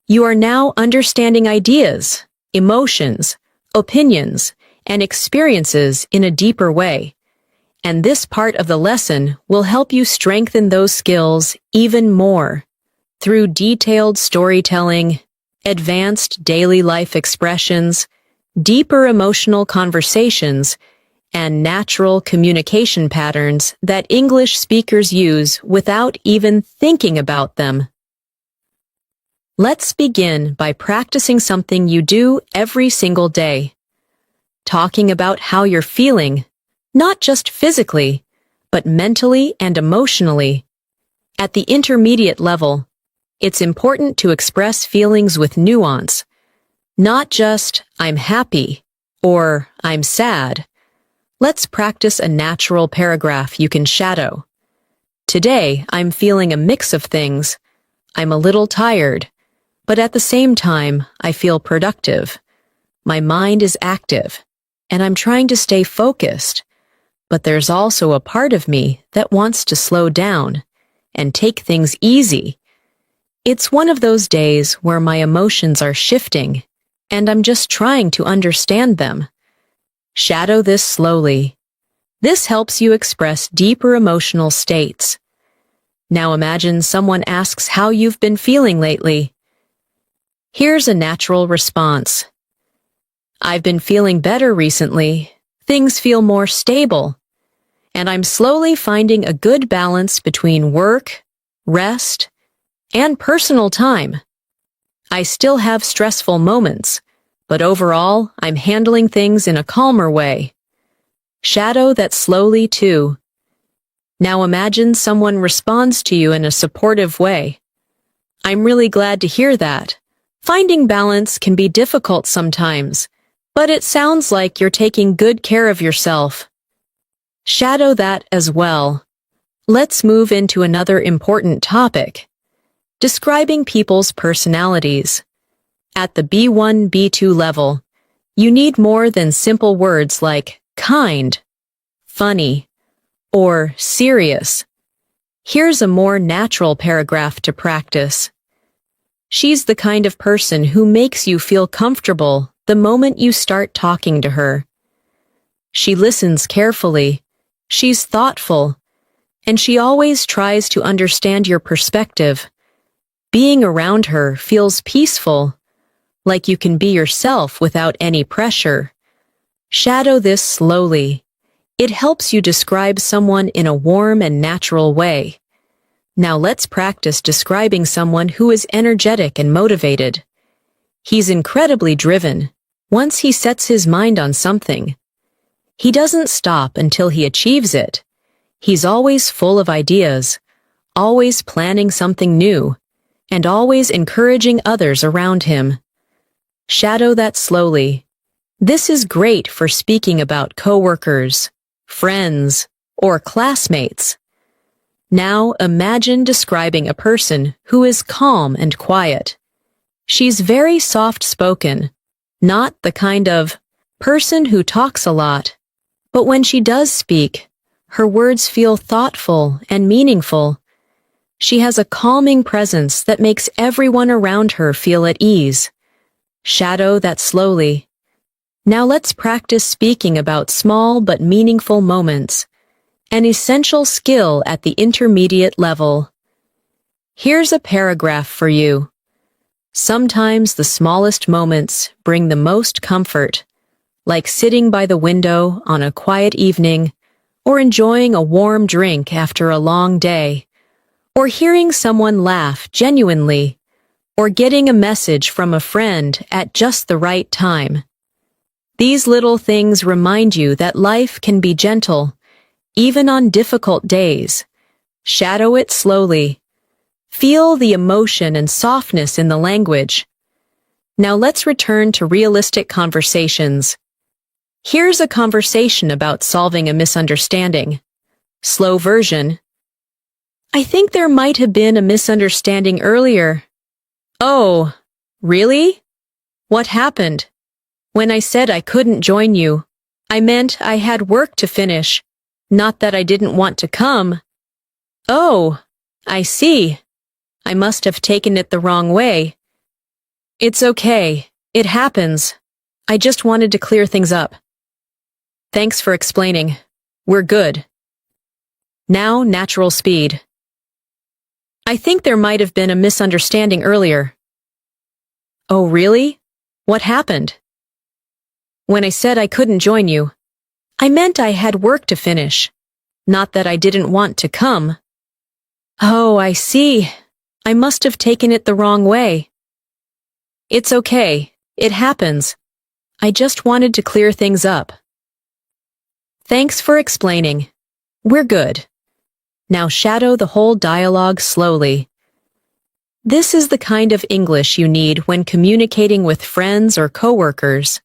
You are now understanding ideas, emotions, opinions, and experiences in a deeper way. And this part of the lesson will help you strengthen those skills even more through detailed storytelling, advanced daily life expressions, deeper emotional conversations, and natural communication patterns that English speakers use without even thinking about them. Let's begin by practicing something you do every single day. Talking about how you're feeling, not just physically, but mentally and emotionally. At the intermediate level, it's important to express feelings with nuance, not just I'm happy or I'm sad. Let's practice a natural paragraph you can shadow. Today, I'm feeling a mix of things. I'm a little tired, but at the same time, I feel productive. My mind is active, and I'm trying to stay focused. But there's also a part of me that wants to slow down and take things easy. It's one of those days where my emotions are shifting, and I'm just trying to understand them. Shadow this slowly. This helps you express deeper emotional states. Now imagine someone asks how you've been feeling lately. Here's a natural response. I've been feeling better recently. Things feel more stable. And I'm slowly finding a good balance between work, rest, and personal time. I still have stressful moments, but overall, I'm handling things in a calmer way. Shadow that slowly, too. Now imagine someone responds to you in a supportive way. I'm really glad to hear that. Finding balance can be difficult sometimes, but it sounds like you're taking good care of yourself. Shadow that as well. let's move into another important topic, describing people's personalities. At the B1, B2 level, you need more than simple words like kind, funny, or serious. Here's a more natural paragraph to practice. She's the kind of person who makes you feel comfortable the moment you start talking to her. She listens carefully, she's thoughtful, and she always tries to understand your perspective. Being around her feels peaceful, like you can be yourself without any pressure. Shadow this slowly. It helps you describe someone in a warm and natural way. Now let's practice describing someone who is energetic and motivated. He's incredibly driven. Once he sets his mind on something, he doesn't stop until he achieves it. He's always full of ideas, always planning something new, and always encouraging others around him. Shadow that slowly. This is great for speaking about coworkers, friends, or classmates. Now imagine describing a person who is calm and quiet. She's very soft-spoken, not the kind of person who talks a lot. But when she does speak, her words feel thoughtful and meaningful. She has a calming presence that makes everyone around her feel at ease. Shadow that slowly. Now let's practice speaking about small but meaningful moments, an essential skill at the intermediate level. Here's a paragraph for you. Sometimes the smallest moments bring the most comfort, like sitting by the window on a quiet evening, or enjoying a warm drink after a long day, or hearing someone laugh genuinely, or getting a message from a friend at just the right time. These little things remind you that life can be gentle, even on difficult days. Shadow it slowly. Feel the emotion and softness in the language. Now let's return to realistic conversations. Here's a conversation about solving a misunderstanding. Slow version. I think there might have been a misunderstanding earlier. Oh, really? What happened? When I said I couldn't join you, I meant I had work to finish, not that I didn't want to come. Oh, I see. I must have taken it the wrong way. It's okay. It happens. I just wanted to clear things up. Thanks for explaining. We're good. Now, natural speed. I think there might have been a misunderstanding earlier. Oh, really? What happened? When I said I couldn't join you, I meant I had work to finish, not that I didn't want to come. Oh, I see. I must have taken it the wrong way. It's okay. It happens. I just wanted to clear things up. Thanks for explaining. We're good. Now shadow the whole dialogue slowly. This is the kind of English you need when communicating with friends or coworkers.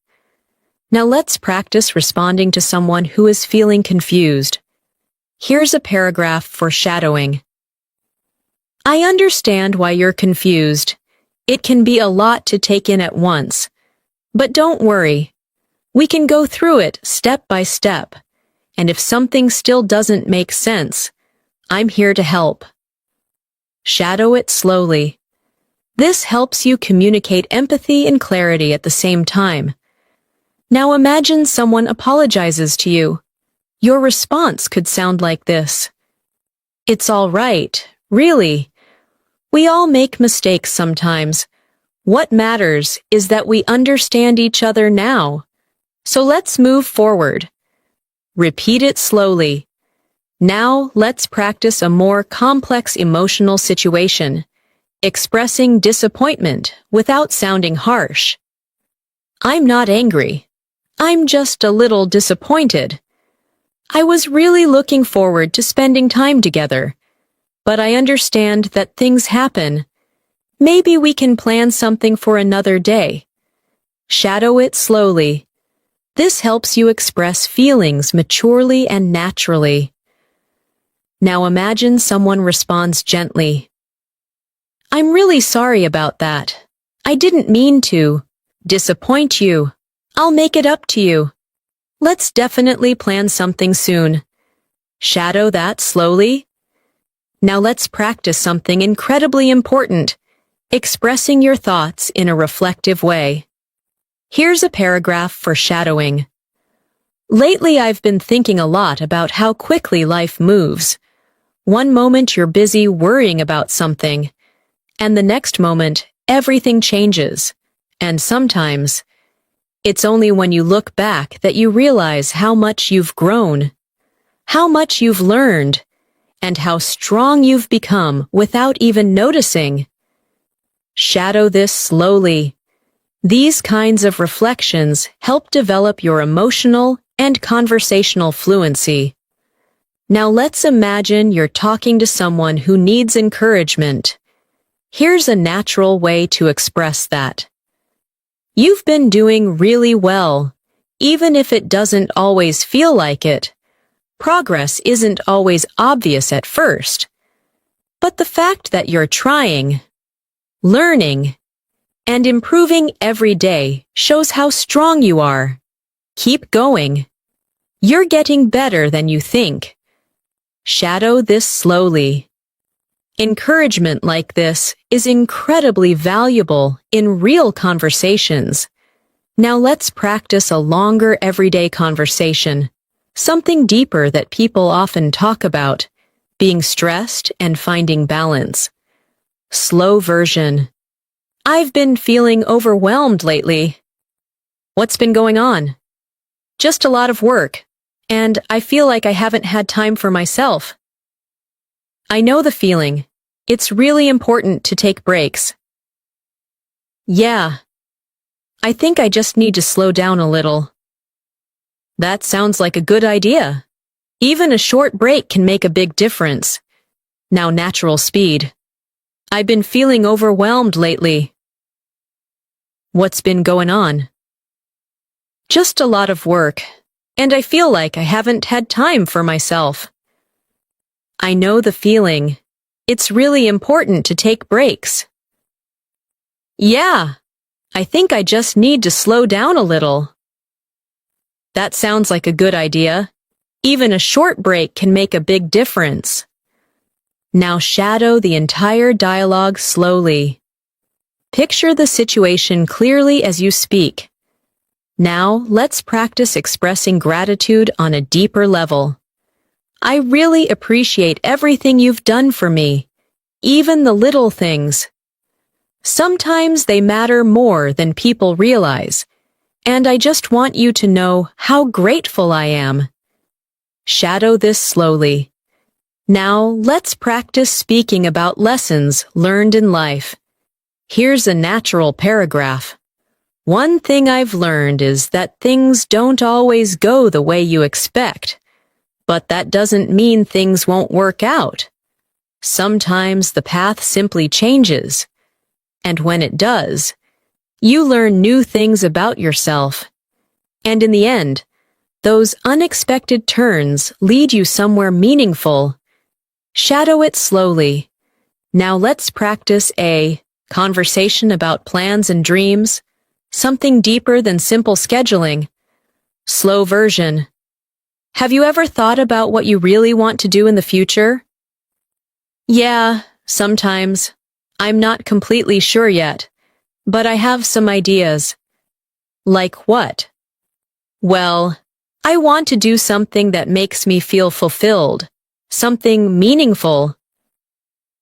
Now let's practice responding to someone who is feeling confused. Here's a paragraph for shadowing. I understand why you're confused. It can be a lot to take in at once. But don't worry. We can go through it step by step. And if something still doesn't make sense, I'm here to help. Shadow it slowly. This helps you communicate empathy and clarity at the same time. Now imagine someone apologizes to you. Your response could sound like this. It's all right, really. We all make mistakes sometimes. What matters is that we understand each other now. So let's move forward. Repeat it slowly. Now let's practice a more complex emotional situation, expressing disappointment without sounding harsh. I'm not angry. I'm just a little disappointed. I was really looking forward to spending time together, but I understand that things happen. Maybe we can plan something for another day. Shadow it slowly. This helps you express feelings maturely and naturally. Now imagine someone responds gently. I'm really sorry about that. I didn't mean to disappoint you. I'll make it up to you. Let's definitely plan something soon. Shadow that slowly. Now let's practice something incredibly important, expressing your thoughts in a reflective way. Here's a paragraph for shadowing. Lately I've been thinking a lot about how quickly life moves. One moment you're busy worrying about something, and the next moment everything changes. And sometimes, it's only when you look back that you realize how much you've grown, how much you've learned, and how strong you've become without even noticing. Shadow this slowly. These kinds of reflections help develop your emotional and conversational fluency. Now let's imagine you're talking to someone who needs encouragement. Here's a natural way to express that. You've been doing really well, even if it doesn't always feel like it. Progress isn't always obvious at first. But the fact that you're trying, learning, and improving every day shows how strong you are. Keep going. You're getting better than you think. Shadow this slowly. Encouragement like this is incredibly valuable in real conversations. Now let's practice a longer everyday conversation, something deeper that people often talk about, being stressed and finding balance. Slow version. I've been feeling overwhelmed lately. What's been going on? Just a lot of work, and I feel like I haven't had time for myself. I know the feeling. It's really important to take breaks. Yeah. I think I just need to slow down a little. That sounds like a good idea. Even a short break can make a big difference. Now natural speed. I've been feeling overwhelmed lately. What's been going on? Just a lot of work, and I feel like I haven't had time for myself. I know the feeling. It's really important to take breaks. Yeah, I think I just need to slow down a little. That sounds like a good idea. Even a short break can make a big difference. Now shadow the entire dialogue slowly. Picture the situation clearly as you speak. Now let's practice expressing gratitude on a deeper level. I really appreciate everything you've done for me, even the little things. Sometimes they matter more than people realize, and I just want you to know how grateful I am. Shadow this slowly. Now let's practice speaking about lessons learned in life. Here's a natural paragraph. One thing I've learned is that things don't always go the way you expect. But that doesn't mean things won't work out. Sometimes the path simply changes. And when it does, you learn new things about yourself. And in the end, those unexpected turns lead you somewhere meaningful. Shadow it slowly. Now let's practice a conversation about plans and dreams, something deeper than simple scheduling. Slow version. Have you ever thought about what you really want to do in the future? Yeah, sometimes. I'm not completely sure yet, but I have some ideas. Like what? Well, I want to do something that makes me feel fulfilled, something meaningful.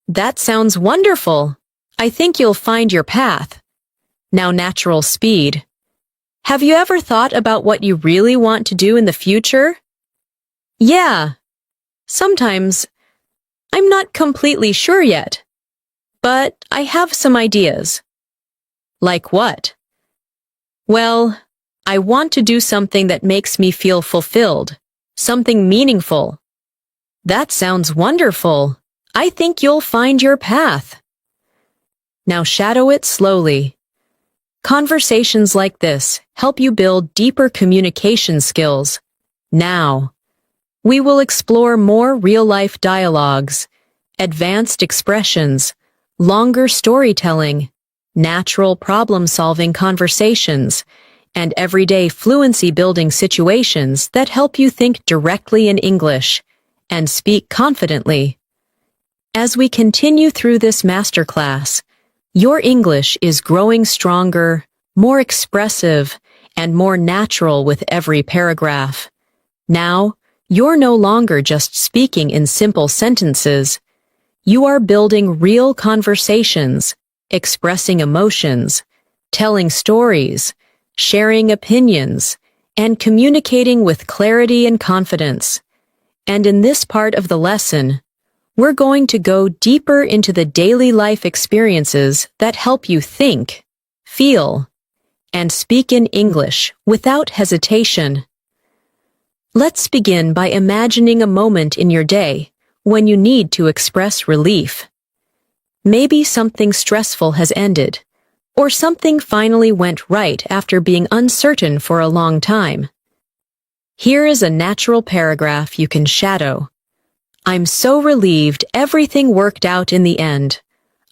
That sounds wonderful. I think you'll find your path. Now natural speed. Have you ever thought about what you really want to do in the future? Yeah, sometimes. I'm not completely sure yet, but I have some ideas. Like what? Well, I want to do something that makes me feel fulfilled, something meaningful. That sounds wonderful. I think you'll find your path. Now shadow it slowly. Conversations like this help you build deeper communication skills. Now, We will explore more real-life dialogues, advanced expressions, longer storytelling, natural problem-solving conversations, and everyday fluency-building situations that help you think directly in English and speak confidently. As we continue through this masterclass, your English is growing stronger, more expressive, and more natural with every paragraph. Now, you're no longer just speaking in simple sentences. You are building real conversations, expressing emotions, telling stories, sharing opinions, and communicating with clarity and confidence. And in this part of the lesson, we're going to go deeper into the daily life experiences that help you think, feel, and speak in English without hesitation. Let's begin by imagining a moment in your day when you need to express relief. Maybe something stressful has ended, or something finally went right after being uncertain for a long time. Here is a natural paragraph you can shadow. I'm so relieved everything worked out in the end.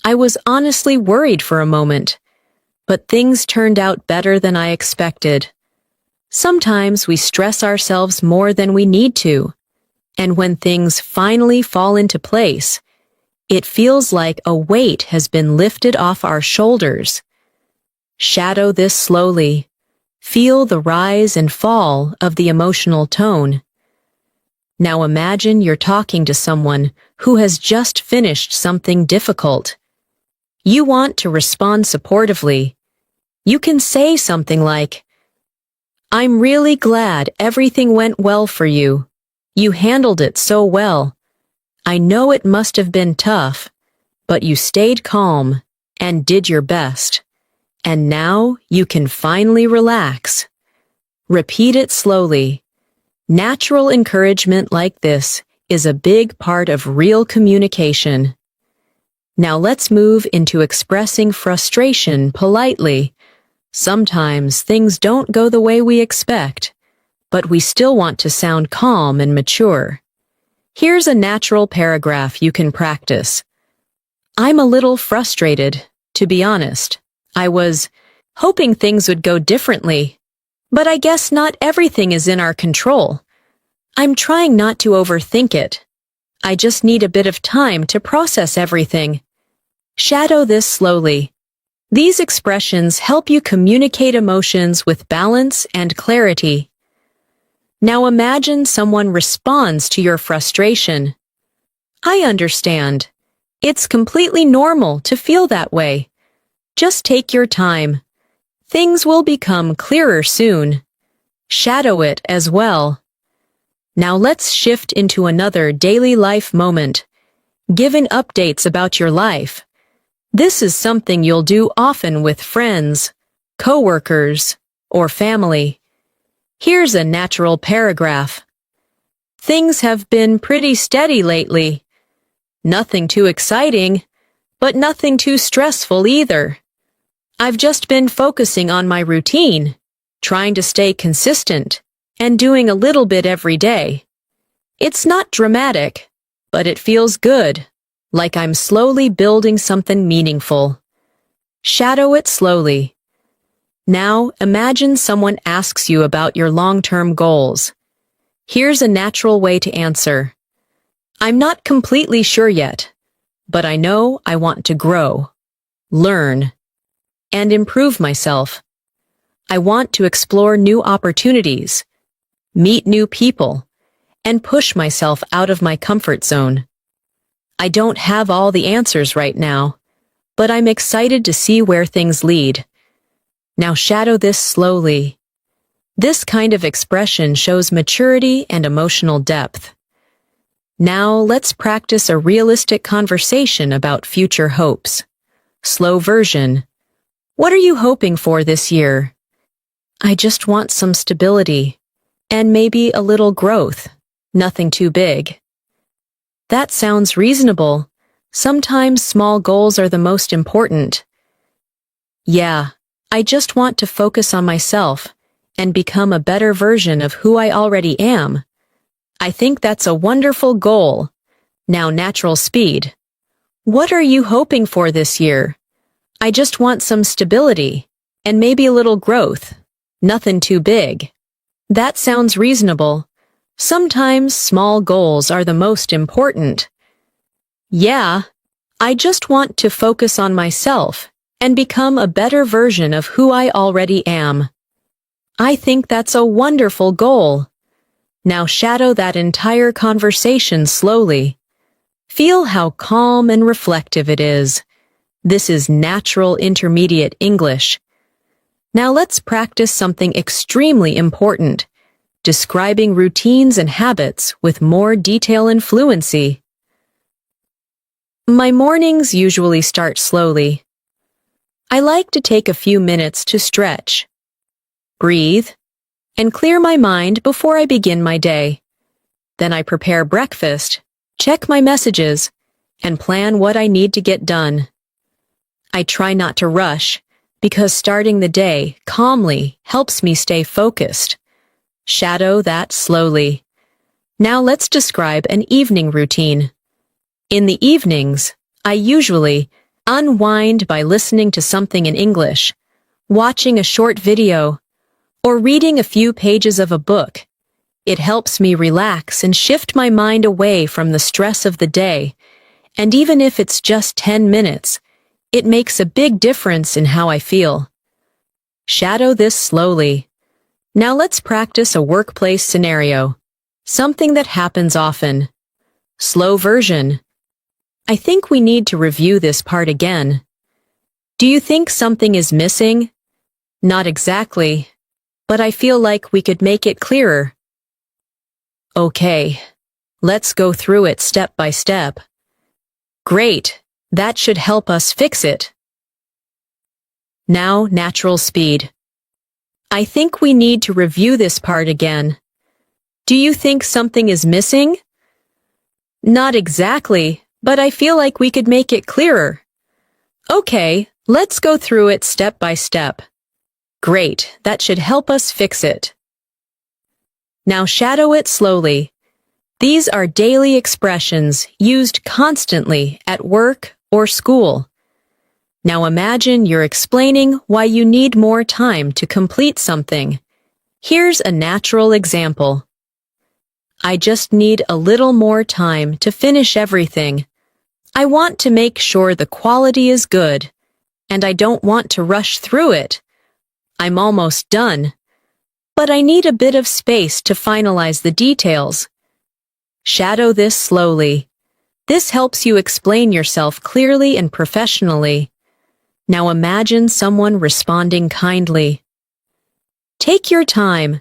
I was honestly worried for a moment, but things turned out better than I expected. Sometimes we stress ourselves more than we need to, and when things finally fall into place, it feels like a weight has been lifted off our shoulders. Shadow this slowly. Feel the rise and fall of the emotional tone. Now imagine you're talking to someone who has just finished something difficult. You want to respond supportively. You can say something like, "I'm really glad everything went well for you. You handled it so well. I know it must have been tough, but you stayed calm and did your best. And now you can finally relax." Repeat it slowly. Natural encouragement like this is a big part of real communication. Now let's move into expressing frustration politely. Sometimes things don't go the way we expect, but we still want to sound calm and mature. Here's a natural paragraph you can practice. I'm a little frustrated, to be honest. I was hoping things would go differently, but I guess not everything is in our control. I'm trying not to overthink it. I just need a bit of time to process everything. Shadow this slowly. These expressions help you communicate emotions with balance and clarity. Now imagine someone responds to your frustration. I understand. It's completely normal to feel that way. Just take your time. Things will become clearer soon. Shadow it as well. Now let's shift into another daily life moment. Giving updates about your life. This is something you'll do often with friends, coworkers, or family. Here's a natural paragraph. Things have been pretty steady lately. Nothing too exciting, but nothing too stressful either. I've just been focusing on my routine, trying to stay consistent, and doing a little bit every day. It's not dramatic, but it feels good, like I'm slowly building something meaningful. Shadow it slowly. Now imagine someone asks you about your long-term goals. Here's a natural way to answer. I'm not completely sure yet, but I know I want to grow, learn, and improve myself. I want to explore new opportunities, meet new people, and push myself out of my comfort zone. I don't have all the answers right now, but I'm excited to see where things lead. Now shadow this slowly. This kind of expression shows maturity and emotional depth. Now let's practice a realistic conversation about future hopes. Slow version. What are you hoping for this year? I just want some stability, and maybe a little growth. Nothing too big. That sounds reasonable. Sometimes small goals are the most important. Yeah, I just want to focus on myself and become a better version of who I already am. I think that's a wonderful goal. Now, natural speed. What are you hoping for this year? I just want some stability, and maybe a little growth. Nothing too big. That sounds reasonable. Sometimes small goals are the most important. Yeah, I just want to focus on myself and become a better version of who I already am. I think that's a wonderful goal. Now shadow that entire conversation slowly. Feel how calm and reflective it is. This is natural intermediate English. Now let's practice something extremely important, describing routines and habits with more detail and fluency. My mornings usually start slowly. I like to take a few minutes to stretch, breathe, and clear my mind before I begin my day. Then I prepare breakfast, check my messages, and plan what I need to get done. I try not to rush, because starting the day calmly helps me stay focused. Shadow that slowly. Now let's describe an evening routine. In the evenings, I usually unwind by listening to something in English, watching a short video, or reading a few pages of a book. It helps me relax and shift my mind away from the stress of the day, and even if it's just 10 minutes, it makes a big difference in how I feel. Shadow this slowly. Now let's practice a workplace scenario, something that happens often. Slow version. I think we need to review this part again. Do you think something is missing? Not exactly, but I feel like we could make it clearer. Okay, let's go through it step by step. Great, that should help us fix it. Now, natural speed. I think we need to review this part again. Do you think something is missing? Not exactly, but I feel like we could make it clearer. Okay, let's go through it step by step. Great, that should help us fix it. Now shadow it slowly. These are daily expressions used constantly at work or school. Now imagine you're explaining why you need more time to complete something. Here's a natural example. I just need a little more time to finish everything. I want to make sure the quality is good, and I don't want to rush through it. I'm almost done, but I need a bit of space to finalize the details. Shadow this slowly. This helps you explain yourself clearly and professionally. Now imagine someone responding kindly. Take your time.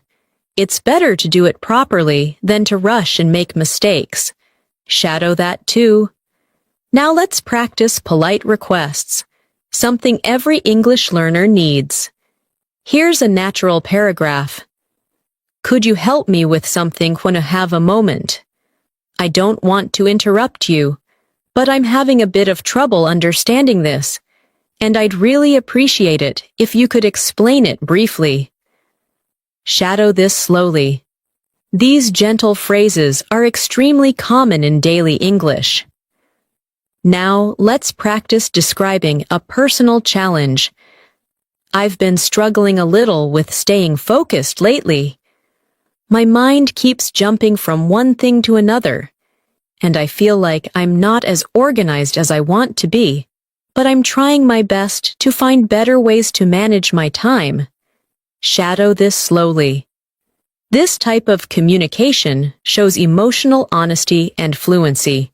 It's better to do it properly than to rush and make mistakes. Shadow that too. Now let's practice polite requests, something every English learner needs. Here's a natural paragraph. Could you help me with something when I have a moment? I don't want to interrupt you, but I'm having a bit of trouble understanding this, and I'd really appreciate it if you could explain it briefly. Shadow this slowly. These gentle phrases are extremely common in daily English. Now, let's practice describing a personal challenge. I've been struggling a little with staying focused lately. My mind keeps jumping from one thing to another, and I feel like I'm not as organized as I want to be, but I'm trying my best to find better ways to manage my time. Shadow this slowly. This type of communication shows emotional honesty and fluency.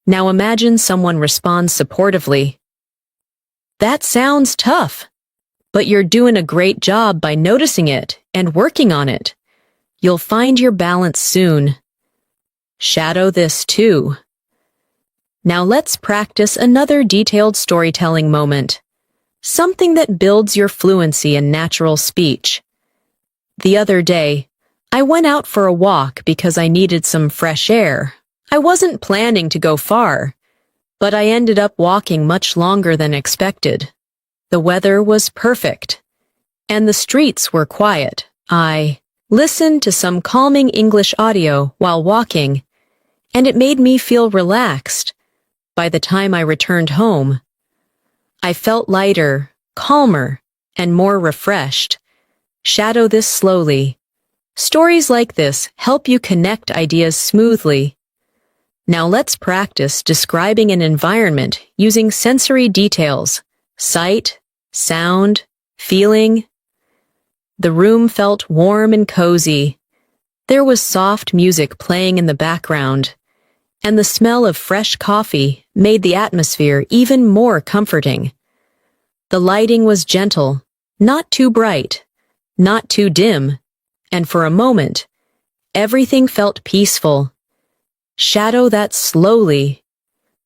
Now imagine someone responds supportively. That sounds tough, but you're doing a great job by noticing it and working on it. You'll find your balance soon. Shadow this too. Now let's practice another detailed storytelling moment, something that builds your fluency and natural speech. The other day, I went out for a walk because I needed some fresh air. I wasn't planning to go far, but I ended up walking much longer than expected. The weather was perfect, and the streets were quiet. I listened to some calming English audio while walking, and it made me feel relaxed. By the time I returned home, I felt lighter, calmer, and more refreshed. Shadow this slowly. Stories like this help you connect ideas smoothly. Now let's practice describing an environment using sensory details: sight, sound, feeling. The room felt warm and cozy. There was soft music playing in the background, and the smell of fresh coffee made the atmosphere even more comforting. The lighting was gentle, not too bright, not too dim, and for a moment, everything felt peaceful. Shadow that slowly.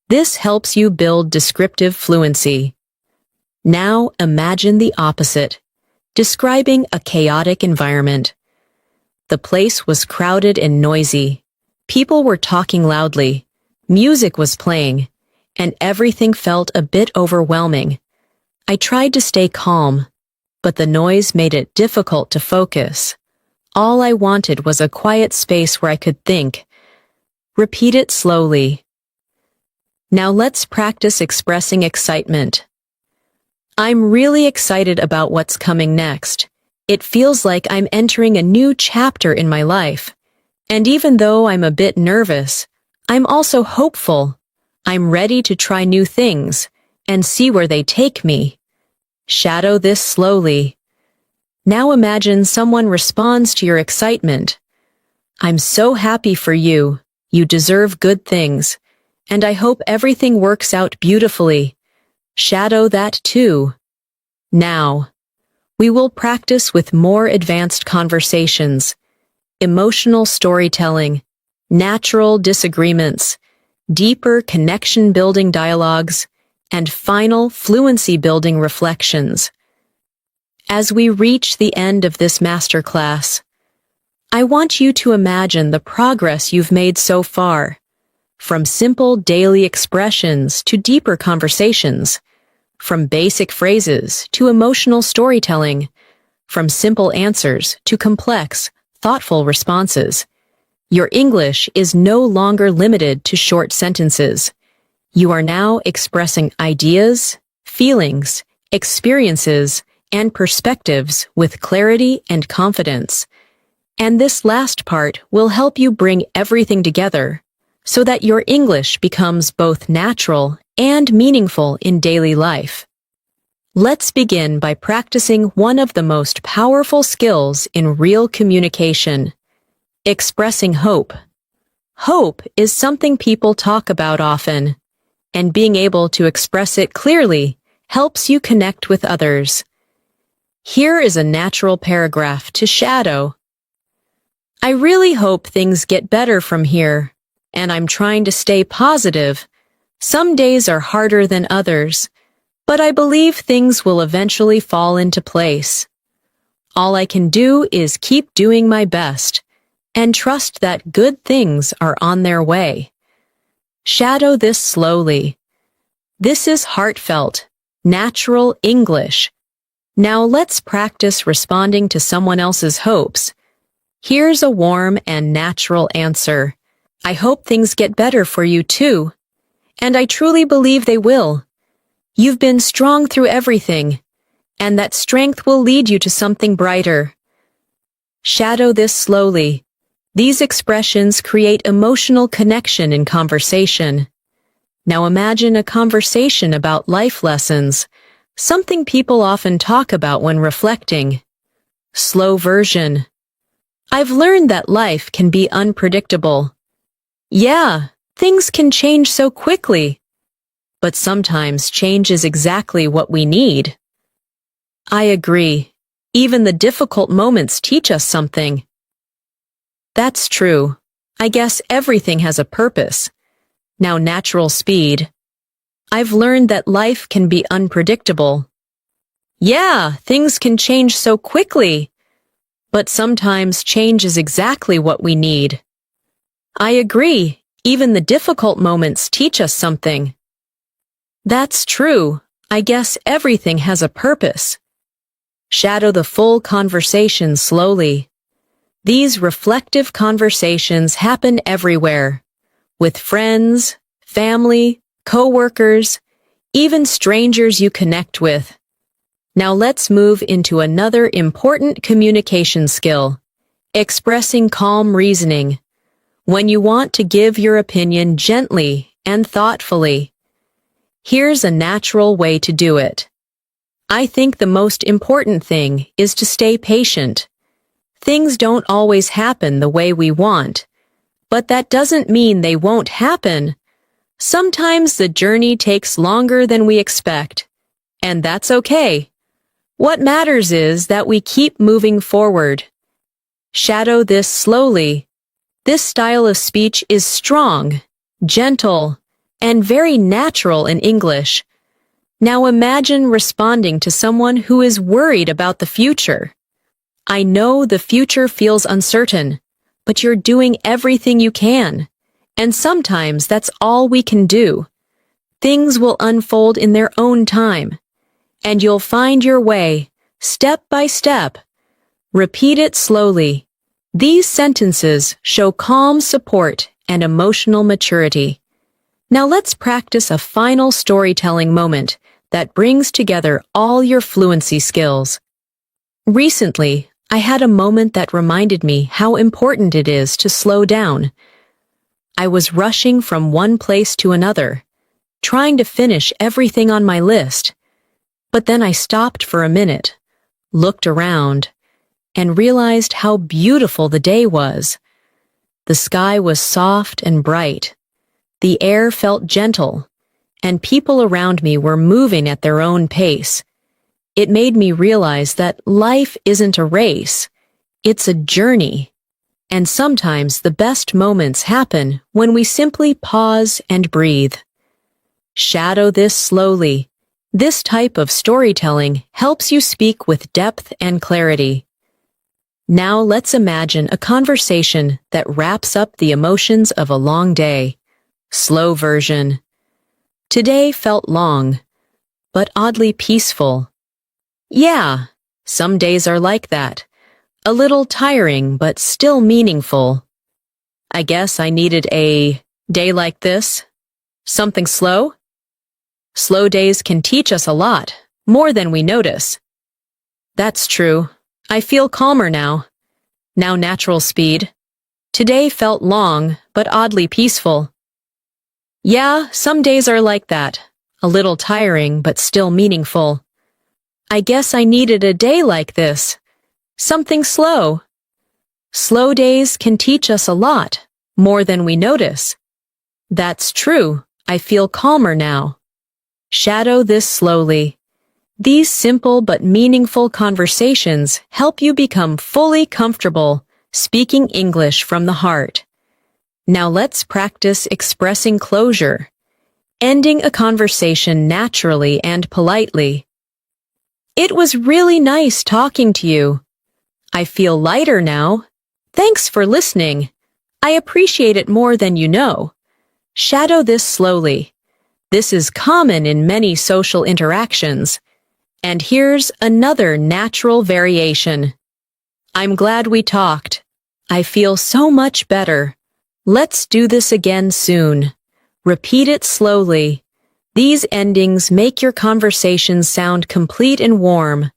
This helps you build descriptive fluency. Now imagine the opposite, describing a chaotic environment. The place was crowded and noisy. People were talking loudly. Music was playing, and everything felt a bit overwhelming. I tried to stay calm, but the noise made it difficult to focus. All I wanted was a quiet space where I could think. Repeat it slowly. Now let's practice expressing excitement. I'm really excited about what's coming next. It feels like I'm entering a new chapter in my life. And even though I'm a bit nervous, I'm also hopeful. I'm ready to try new things and see where they take me. Shadow this slowly. Now imagine someone responds to your excitement. I'm so happy for you. You deserve good things. And I hope everything works out beautifully. Shadow that too. Now, we will practice with more advanced conversations, emotional storytelling, natural disagreements, deeper connection-building dialogues, and final fluency-building reflections. As we reach the end of this masterclass, I want you to imagine the progress you've made so far, from simple daily expressions to deeper conversations, from basic phrases to emotional storytelling, from simple answers to complex, thoughtful responses. Your English is no longer limited to short sentences. You are now expressing ideas, feelings, experiences, and perspectives with clarity and confidence. And this last part will help you bring everything together so that your English becomes both natural and meaningful in daily life. Let's begin by practicing one of the most powerful skills in real communication: expressing hope. Hope is something people talk about often, and being able to express it clearly helps you connect with others. Here is a natural paragraph to shadow. I really hope things get better from here, and I'm trying to stay positive. Some days are harder than others, but I believe things will eventually fall into place. All I can do is keep doing my best and trust that good things are on their way. Shadow this slowly. This is heartfelt, natural English. Now let's practice responding to someone else's hopes. Here's a warm and natural answer. I hope things get better for you too. And I truly believe they will. You've been strong through everything, and that strength will lead you to something brighter. Shadow this slowly. These expressions create emotional connection in conversation. Now imagine a conversation about life lessons, something people often talk about when reflecting. Slow version. I've learned that life can be unpredictable. Yeah, things can change so quickly. But sometimes change is exactly what we need. I agree. Even the difficult moments teach us something. That's true. I guess everything has a purpose. Now natural speed. I've learned that life can be unpredictable. Yeah, things can change so quickly. But sometimes change is exactly what we need. I agree. Even the difficult moments teach us something. That's true. I guess everything has a purpose. Shadow the full conversation slowly. These reflective conversations happen everywhere, with friends, family, coworkers, even strangers you connect with. Now let's move into another important communication skill, expressing calm reasoning. When you want to give your opinion gently and thoughtfully. Here's a natural way to do it. I think the most important thing is to stay patient. Things don't always happen the way we want, but that doesn't mean they won't happen. Sometimes the journey takes longer than we expect, and that's okay. What matters is that we keep moving forward. Shadow this slowly. This style of speech is strong, gentle, and very natural in English. Now imagine responding to someone who is worried about the future. I know the future feels uncertain, but you're doing everything you can. And sometimes that's all we can do. Things will unfold in their own time, and you'll find your way, step by step. Repeat it slowly. These sentences show calm support and emotional maturity. Now let's practice a final storytelling moment that brings together all your fluency skills. Recently, I had a moment that reminded me how important it is to slow down. I was rushing from one place to another, trying to finish everything on my list. But then I stopped for a minute, looked around, and realized how beautiful the day was. The sky was soft and bright. The air felt gentle, and people around me were moving at their own pace. It made me realize that life isn't a race, it's a journey. And sometimes the best moments happen when we simply pause and breathe. Shadow this slowly. This type of storytelling helps you speak with depth and clarity. Now let's imagine a conversation that wraps up the emotions of a long day. Slow version. Today felt long, but oddly peaceful. Yeah, some days are like that. A little tiring, but still meaningful. I guess I needed a day like this. Something slow? Slow days can teach us a lot, more than we notice. That's true. I feel calmer now. Now natural speed. Today felt long, but oddly peaceful. Yeah, some days are like that. A little tiring, but still meaningful. I guess I needed a day like this. Something slow. Slow days can teach us a lot, more than we notice. That's true. I feel calmer now. Shadow this slowly. These simple but meaningful conversations help you become fully comfortable speaking English from the heart. Now let's practice expressing closure, ending a conversation naturally and politely. It was really nice talking to you. I feel lighter now. Thanks for listening. I appreciate it more than you know. Shadow this slowly. This is common in many social interactions. And here's another natural variation. I'm glad we talked. I feel so much better. Let's do this again soon. Repeat it slowly. These endings make your conversations sound complete and warm.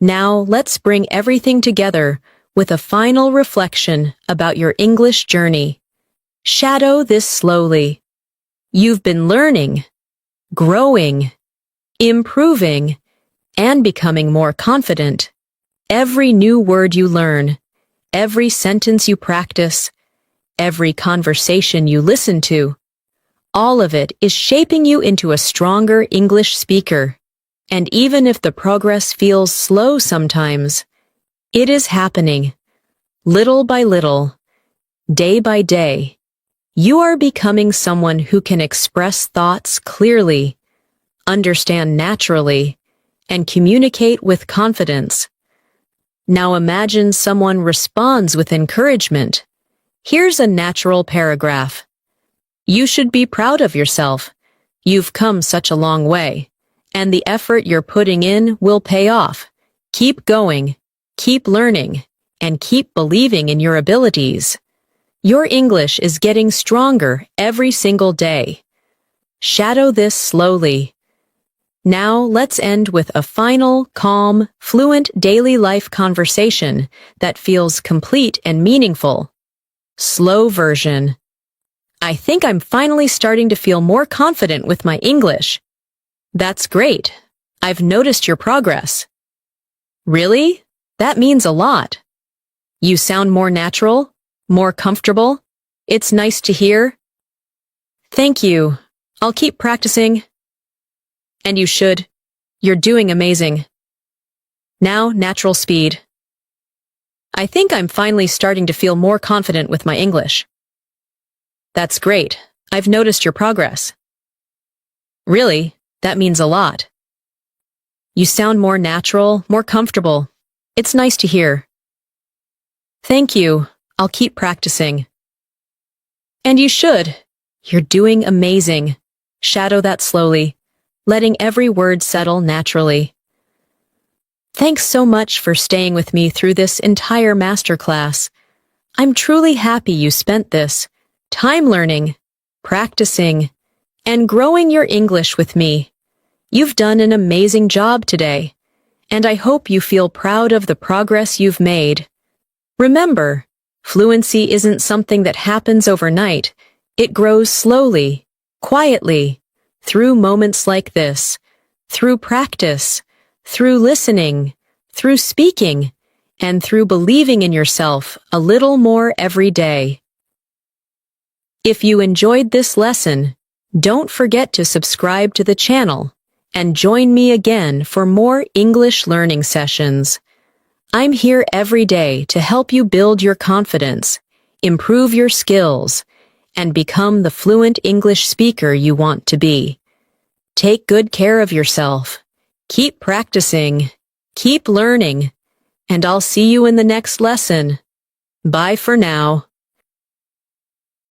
Now let's bring everything together with a final reflection about your English journey. Shadow this slowly. You've been learning, growing, improving, and becoming more confident. Every new word you learn, every sentence you practice, every conversation you listen to, all of it is shaping you into a stronger English speaker. And even if the progress feels slow sometimes, it is happening. Little by little, day by day, you are becoming someone who can express thoughts clearly, understand naturally, and communicate with confidence. Now imagine someone responds with encouragement. Here's a natural paragraph. You should be proud of yourself. You've come such a long way, and the effort you're putting in will pay off. Keep going, keep learning, and keep believing in your abilities. Your English is getting stronger every single day. Shadow this slowly. Now let's end with a final, calm, fluent daily life conversation that feels complete and meaningful. Slow version. I think I'm finally starting to feel more confident with my English. That's great. I've noticed your progress. Really? That means a lot. You sound more natural, more comfortable. It's nice to hear. Thank you. I'll keep practicing. And you should. You're doing amazing. Now, natural speed. I think I'm finally starting to feel more confident with my English. That's great. I've noticed your progress. Really? That means a lot. You sound more natural, more comfortable. It's nice to hear. Thank you. I'll keep practicing. And you should. You're doing amazing. Shadow that slowly, letting every word settle naturally. Thanks so much for staying with me through this entire masterclass. I'm truly happy you spent this time learning, practicing, and growing your English with me. You've done an amazing job today, and I hope you feel proud of the progress you've made. Remember, fluency isn't something that happens overnight. It grows slowly, quietly, through moments like this, through practice, through listening, through speaking, and through believing in yourself a little more every day. If you enjoyed this lesson, don't forget to subscribe to the channel and join me again for more English learning sessions. I'm here every day to help you build your confidence, improve your skills, and become the fluent English speaker you want to be. Take good care of yourself. Keep practicing, keep learning, and I'll see you in the next lesson. Bye for now.